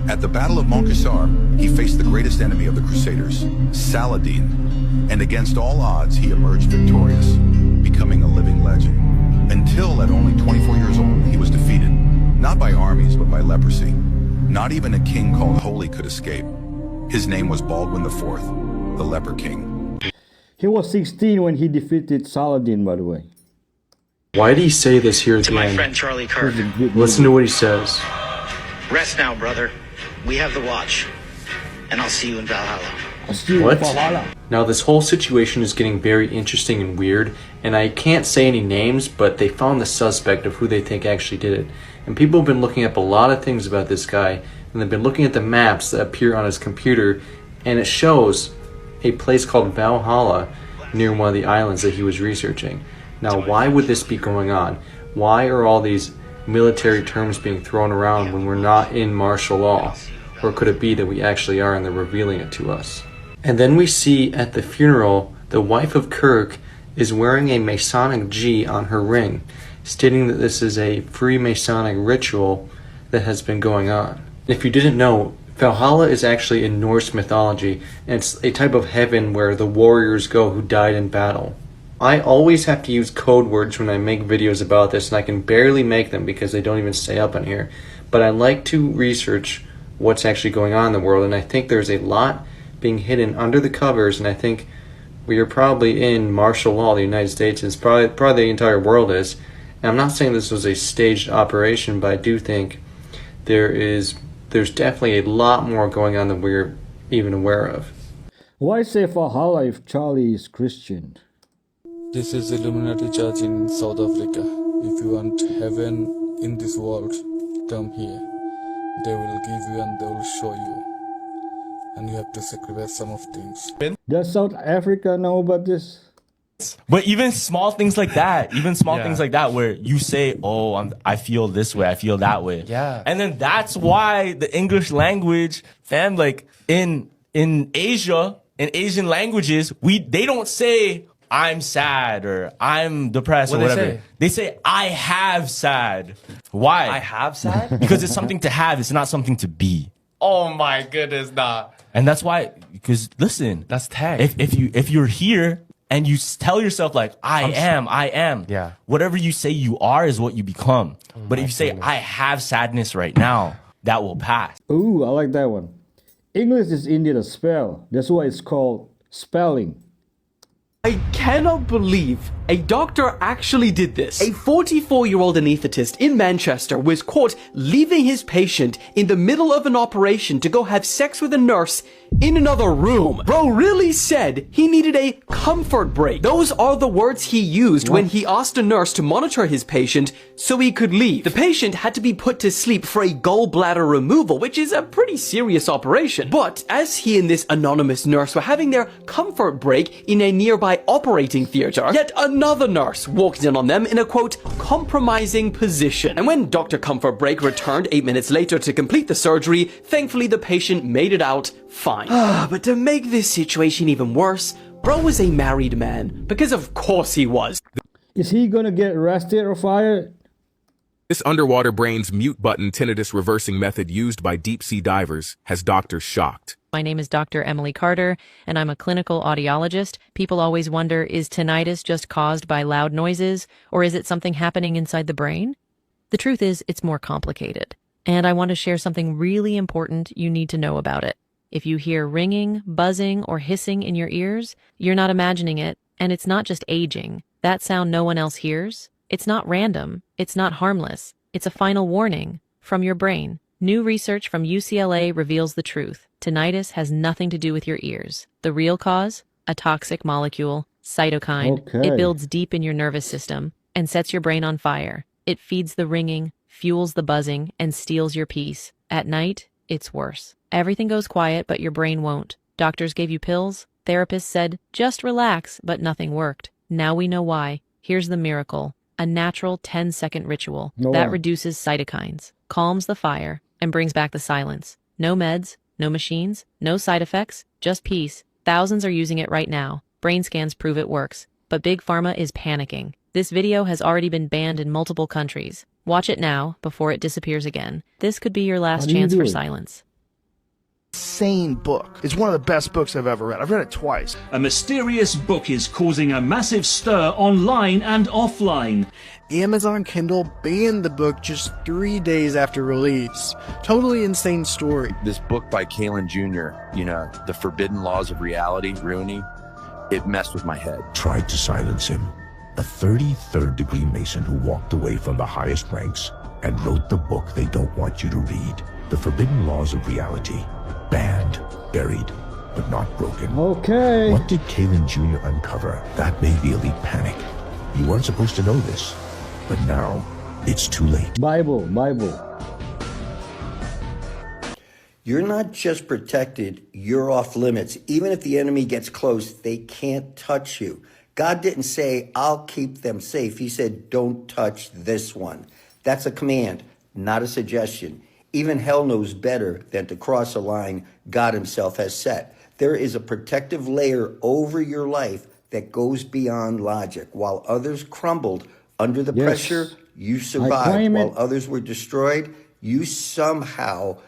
At the Battle of Montcassar, he faced the greatest enemy of the Crusaders, Saladin, and against all odds, he emerged victorious, becoming a living legend. Until at only 24 years old, he was defeated, not by armies, but by leprosy. Not even a king called Holy could escape. His name was Baldwin IV, the Leper King. He was 16 when he defeated Saladin, by the way. Why did he say this here at To the my end? friend Charlie Kirk. Listen to what he says. Rest now, brother. We have the watch. And I'll see you in Valhalla. What? Now this whole situation is getting very interesting and weird, and I can't say any names, but they found the suspect of who they think actually did it. And people have been looking up a lot of things about this guy, and they've been looking at the maps that appear on his computer, and it shows a place called Valhalla near one of the islands that he was researching. Now why would this be going on? Why are all these military terms being thrown around when we're not in martial law? Or could it be that we actually are and they're revealing it to us? And then we see at the funeral, the wife of Kirk is wearing a Masonic G on her ring, stating that this is a Freemasonic ritual that has been going on. If you didn't know, Valhalla is actually in Norse mythology, and it's a type of heaven where the warriors go who died in battle. I always have to use code words when I make videos about this, and I can barely make them because they don't even stay up on here. But I like to research what's actually going on in the world, and I think there's a lot being hidden under the covers, and I think we are probably in martial law. The United States is probably the entire world is. And I'm not saying this was a staged operation, but I do think there's definitely a lot more going on than we're even aware of. Why say Valhalla if Charlie is Christian? This is Illuminati Church in South Africa. If you want heaven in this world, come here. They will give you and they will show you. And you have to sacrifice some of things. Does South Africa know about this? But even small things like that, things like that, where you say, "Oh, I feel this way, I feel that way," and then that's why the English language, fam, like in Asia, in Asian languages, they don't say "I'm sad" or "I'm depressed" or whatever. They say "I have sad." Why? I have sad? Because it's something to have. It's not something to be. Oh my goodness, nah. And that's why, because listen, that's tag. If you're here and you tell yourself like I am, yeah, whatever you say you are is what you become. But if you say I have sadness right now, that will pass. Ooh, I like that one. English is indeed a spell. That's why it's called spelling. I cannot believe a doctor actually did this. A 44-year-old anaesthetist in Manchester was caught leaving his patient in the middle of an operation to go have sex with a nurse in another room. Bro really said he needed a comfort break. Those are the words he used when he asked a nurse to monitor his patient so he could leave. The patient had to be put to sleep for a gallbladder removal, which is a pretty serious operation. But as he and this anonymous nurse were having their comfort break in a nearby operating theater, yet another nurse walked in on them in a, quote, compromising position. And when Dr. Comfort Break returned 8 minutes later to complete the surgery, thankfully the patient made it out fine. But to make this situation even worse, bro was a married man. Because of course he was. Is he gonna get arrested or fired? This underwater brain's mute button tinnitus reversing method used by deep sea divers has doctors shocked. My name is Dr. Emily Carter, and I'm a clinical audiologist. People always wonder, is tinnitus just caused by loud noises, or is it something happening inside the brain? The truth is, it's more complicated. And I want to share something really important you need to know about it. If you hear ringing, buzzing, or hissing in your ears, you're not imagining it, and it's not just aging. That sound no one else hears. It's not random. It's not harmless. It's a final warning from your brain. New research from UCLA reveals the truth. Tinnitus has nothing to do with your ears. The real cause? A toxic molecule, cytokine. Okay. It builds deep in your nervous system and sets your brain on fire. It feeds the ringing, fuels the buzzing, and steals your peace. At night, it's worse. Everything goes quiet, but your brain won't. Doctors gave you pills. Therapists said, just relax, but nothing worked. Now we know why. Here's the miracle. A natural 10-second ritual that reduces cytokines, calms the fire, and brings back the silence. No meds, no machines, no side effects, just peace. Thousands are using it right now. Brain scans prove it works. But Big Pharma is panicking. This video has already been banned in multiple countries. Watch it now before it disappears again. This could be your last chance for silence. Insane book. It's one of the best books I've ever read. I've read it twice. A mysterious book is causing a massive stir online and offline. Amazon Kindle banned the book just 3 days after release. Totally insane story. This book by Kalen Jr., The Forbidden Laws of Reality, Rooney, it messed with my head. Tried to silence him. A 33rd degree Mason who walked away from the highest ranks and wrote the book they don't want you to read. The Forbidden Laws of Reality. Banned, buried, but not broken. Okay. What did Kalen Jr. uncover? That made the elite panic. You weren't supposed to know this, but now it's too late. Bible. You're not just protected, you're off limits. Even if the enemy gets close, they can't touch you. God didn't say, I'll keep them safe. He said, don't touch this one. That's a command, not a suggestion. Even hell knows better than to cross a line God himself has set. There is a protective layer over your life that goes beyond logic. While others crumbled under the pressure, you survived. While others were destroyed, you somehow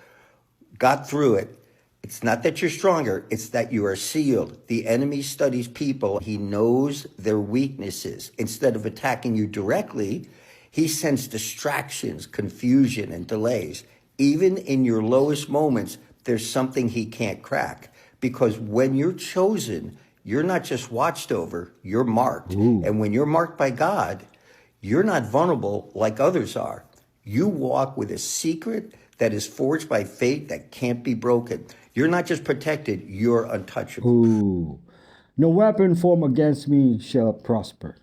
got through it. It's not that you're stronger, it's that you are sealed. The enemy studies people. He knows their weaknesses. Instead of attacking you directly, he sends distractions, confusion, and delays. Even in your lowest moments, there's something he can't crack. Because when you're chosen, you're not just watched over, you're marked. And when you're marked by God, you're not vulnerable like others are. You walk with a secret that is forged by fate that can't be broken. You're not just protected, you're untouchable. No weapon formed against me shall prosper.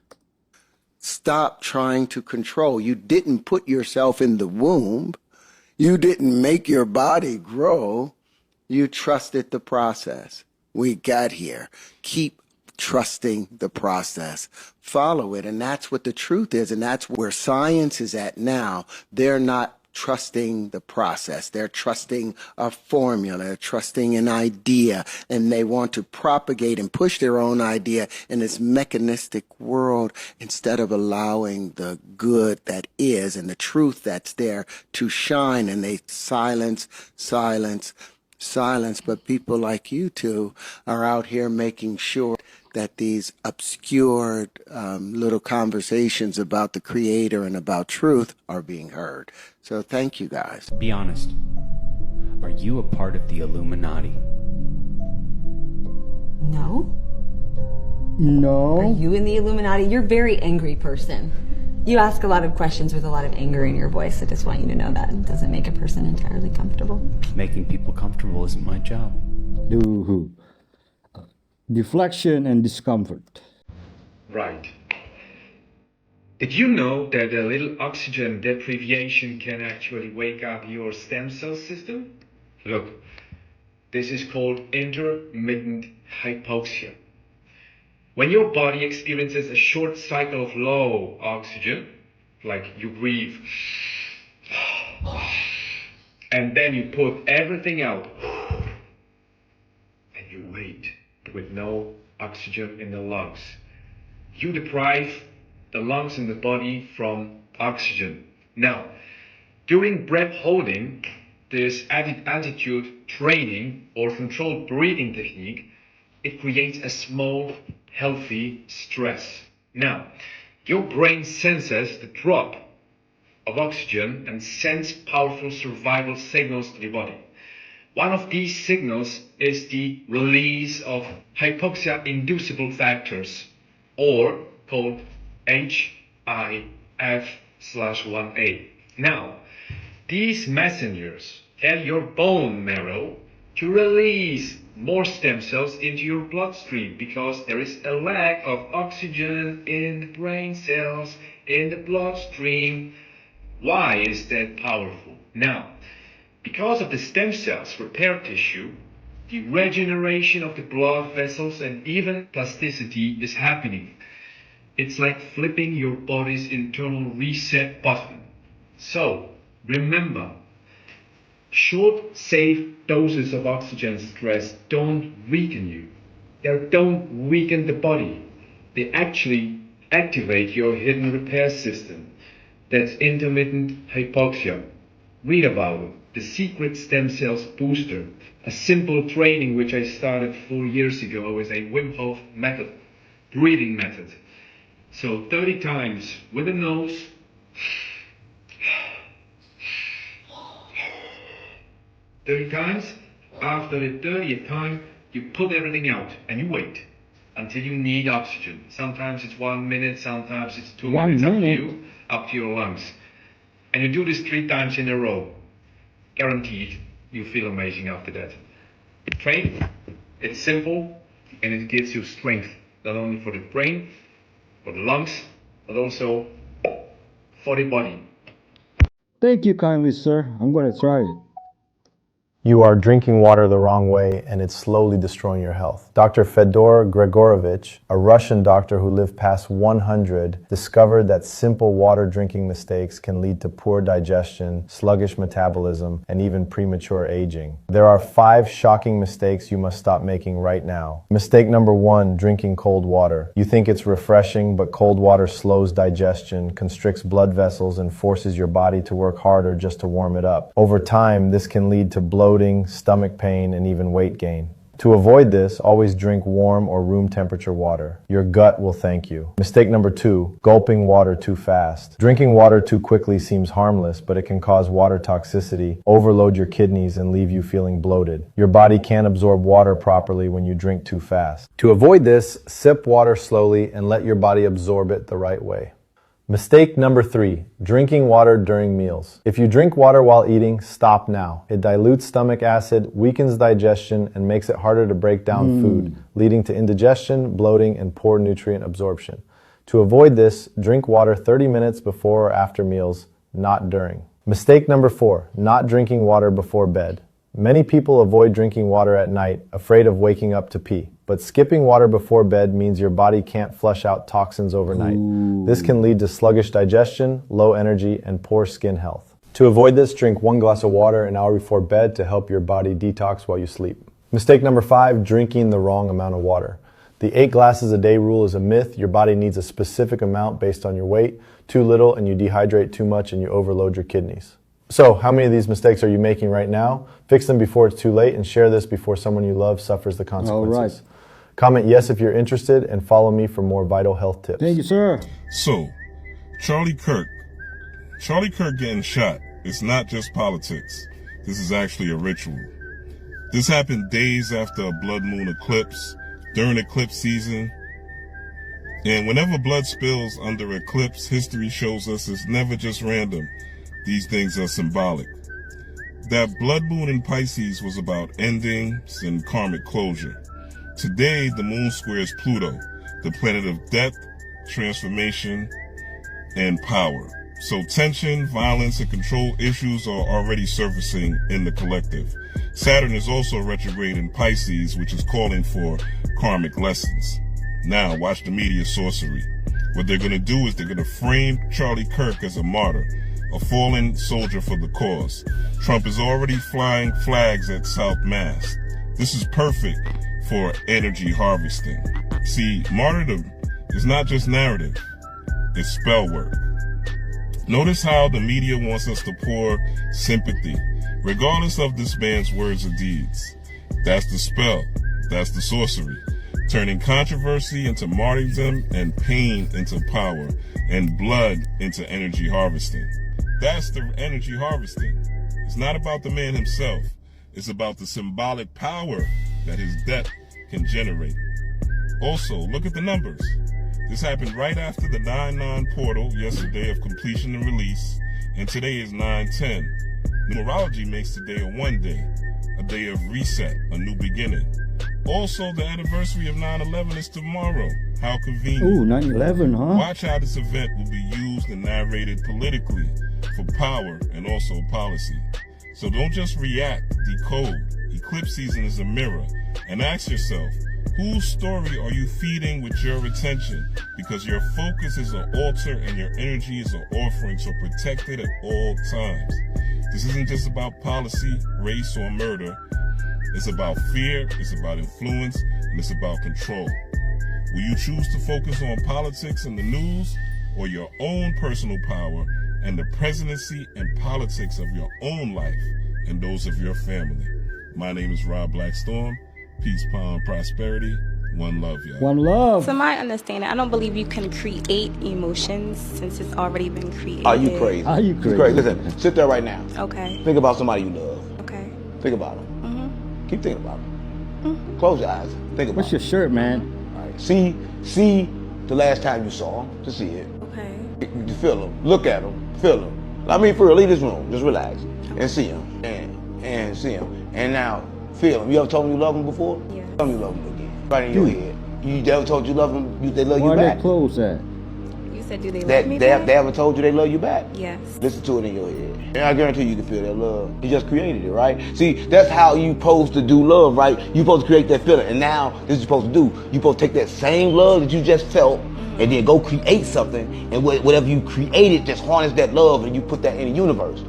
Stop trying to control. You didn't put yourself in the womb. You didn't make your body grow. You trusted the process. We got here. Keep trusting the process. Follow it. And that's what the truth is. And that's where science is at now. They're not trusting the process. They're trusting a formula, trusting an idea, and they want to propagate and push their own idea in this mechanistic world instead of allowing the good that is and the truth that's there to shine. And they silence. But people like you two are out here making sure that these obscured little conversations about the Creator and about truth are being heard. So thank you guys. Be honest. Are you a part of the Illuminati? No. No. Are you in the Illuminati? You're a very angry person. You ask a lot of questions with a lot of anger in your voice. I just want you to know that. It doesn't make a person entirely comfortable. Making people comfortable isn't my job. Deflection and discomfort. Right. Did you know that a little oxygen deprivation can actually wake up your stem cell system? Look, this is called intermittent hypoxia. When your body experiences a short cycle of low oxygen, like you breathe, and then you put everything out, and you wait with no oxygen in the lungs, you deprive the lungs and the body from oxygen. Now, during breath holding, this altitude training or controlled breathing technique, it creates a small, healthy stress. Now, your brain senses the drop of oxygen and sends powerful survival signals to the body. One of these signals is the release of hypoxia-inducible factors, or called HIF/1A. Now, these messengers tell your bone marrow to release more stem cells into your bloodstream because there is a lack of oxygen in the brain cells, in the bloodstream. Why is that powerful? Now, because of the stem cells repair tissue, the regeneration of the blood vessels and even plasticity is happening. It's like flipping your body's internal reset button. So, remember, short, safe doses of oxygen stress don't weaken you. They don't weaken the body. They actually activate your hidden repair system. That's intermittent hypoxia. Read about it. The Secret Stem Cells Booster. A simple training which I started 4 years ago is a Wim Hof method, breathing method. So 30 times with the nose, 30 times. After the 30th time, you put everything out and you wait until you need oxygen. Sometimes it's 1 minute, sometimes it's 2 minutes. Up to you, up to your lungs. And you do this 3 times in a row. Guaranteed, you feel amazing after that. Train, it's simple, and it gives you strength, not only for the brain, for the lungs, but also for the body. Thank you kindly, sir. I'm going to try it. You are drinking water the wrong way, and it's slowly destroying your health. Dr. Fedor Gregorovich, a Russian doctor who lived past 100, discovered that simple water drinking mistakes can lead to poor digestion, sluggish metabolism, and even premature aging. There are 5 shocking mistakes you must stop making right now. Mistake number 1, drinking cold water. You think it's refreshing, but cold water slows digestion, constricts blood vessels, and forces your body to work harder just to warm it up. Over time, this can lead to bloating, stomach pain, and even weight gain. To avoid this, always drink warm or room temperature water. Your gut will thank you. Mistake number 2, gulping water too fast. Drinking water too quickly seems harmless, but it can cause water toxicity, overload your kidneys, and leave you feeling bloated. Your body can't absorb water properly when you drink too fast. To avoid this, sip water slowly and let your body absorb it the right way. Mistake number 3, drinking water during meals. If you drink water while eating, stop now. It dilutes stomach acid, weakens digestion, and makes it harder to break down food, leading to indigestion, bloating, and poor nutrient absorption. To avoid this, drink water 30 minutes before or after meals, not during. Mistake number 4, not drinking water before bed. Many people avoid drinking water at night, afraid of waking up to pee. But skipping water before bed means your body can't flush out toxins overnight. This can lead to sluggish digestion, low energy, and poor skin health. To avoid this, drink 1 glass of water an hour before bed to help your body detox while you sleep. Mistake number 5, drinking the wrong amount of water. The 8 glasses a day rule is a myth. Your body needs a specific amount based on your weight. Too little and you dehydrate too much and you overload your kidneys. So, how many of these mistakes are you making right now? Fix them before it's too late and share this before someone you love suffers the consequences. All right. Comment yes if you're interested and follow me for more vital health tips. Thank you, sir. So, Charlie Kirk getting shot is not just politics. This is actually a ritual. This happened days after a blood moon eclipse, during eclipse season. And whenever blood spills under eclipse, history shows us it's never just random. These things are symbolic. That blood moon in Pisces was about endings and karmic closure. Today, the moon squares Pluto, the planet of death, transformation, and power. So tension, violence, and control issues are already surfacing in the collective. Saturn is also retrograde in Pisces, which is calling for karmic lessons. Now, watch the media sorcery. What they're going to do is they're going to frame Charlie Kirk as a martyr, a fallen soldier for the cause. Trump is already flying flags at South Mass. This is perfect for energy harvesting. See, martyrdom is not just narrative, it's spell work. Notice how the media wants us to pour sympathy, regardless of this man's words or deeds. That's the spell, that's the sorcery, turning controversy into martyrdom and pain into power and blood into energy harvesting. That's the energy harvesting. It's not about the man himself. It's about the symbolic power that his death can generate. Also, look at the numbers. This happened right after the 9/9 portal yesterday of completion and release, and today is 9/10. Numerology makes today a 1 day, a day of reset, a new beginning. Also, the anniversary of 9/11 is tomorrow. How convenient. Ooh, 9/11, huh? Watch how this event will be used and narrated politically for power and also policy. So don't just react, decode. Eclipse season is a mirror. And ask yourself, whose story are you feeding with your attention? Because your focus is an altar and your energy is an offering, so protect it at all times. This isn't just about policy, race, or murder. It's about fear, it's about influence, and it's about control. Will you choose to focus on politics and the news, or your own personal power and the presidency and politics of your own life and those of your family? My name is Rob Blackstorm. Peace, power, and prosperity. One love, y'all. One love. To my understanding, I don't believe you can create emotions since it's already been created. Are you crazy? Are you crazy? Listen, sit there right now. Okay. Think about somebody you love. Okay. Think about them. Mm-hmm. Keep thinking about them. Mm-hmm. Close your eyes. Think about What's your shirt, man? All right. See the last time you saw them. Just see it. Okay. You feel them. Look at them. Feel them. I mean, for real, leave this room. Just relax and see them. And see them. And now, feel them. You ever told them you love them before? Yeah. Tell them you love them again. Right in your head. You ever told you love them? They love you Where back. they clothes at? You said, do they love me They back? haven't told you they love you back? Yes. Listen to it in your head. And I guarantee you can feel that love. You just created it, right? See, that's how you supposed to do love, right? You supposed to create that feeling. And now, this is what you're supposed to do. You supposed to take that same love that you just felt and then go create something. And whatever you created, just harness that love and you put that in the universe.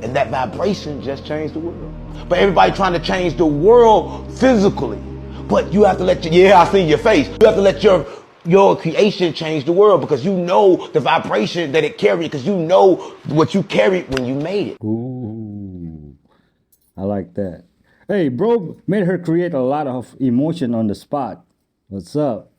And that vibration just changed the world. But everybody trying to change the world physically. But you have to let I see your face. You have to let your creation change the world because you know the vibration that it carried because you know what you carried when you made it. Ooh, I like that. Hey, bro made her create a lot of emotion on the spot. What's up?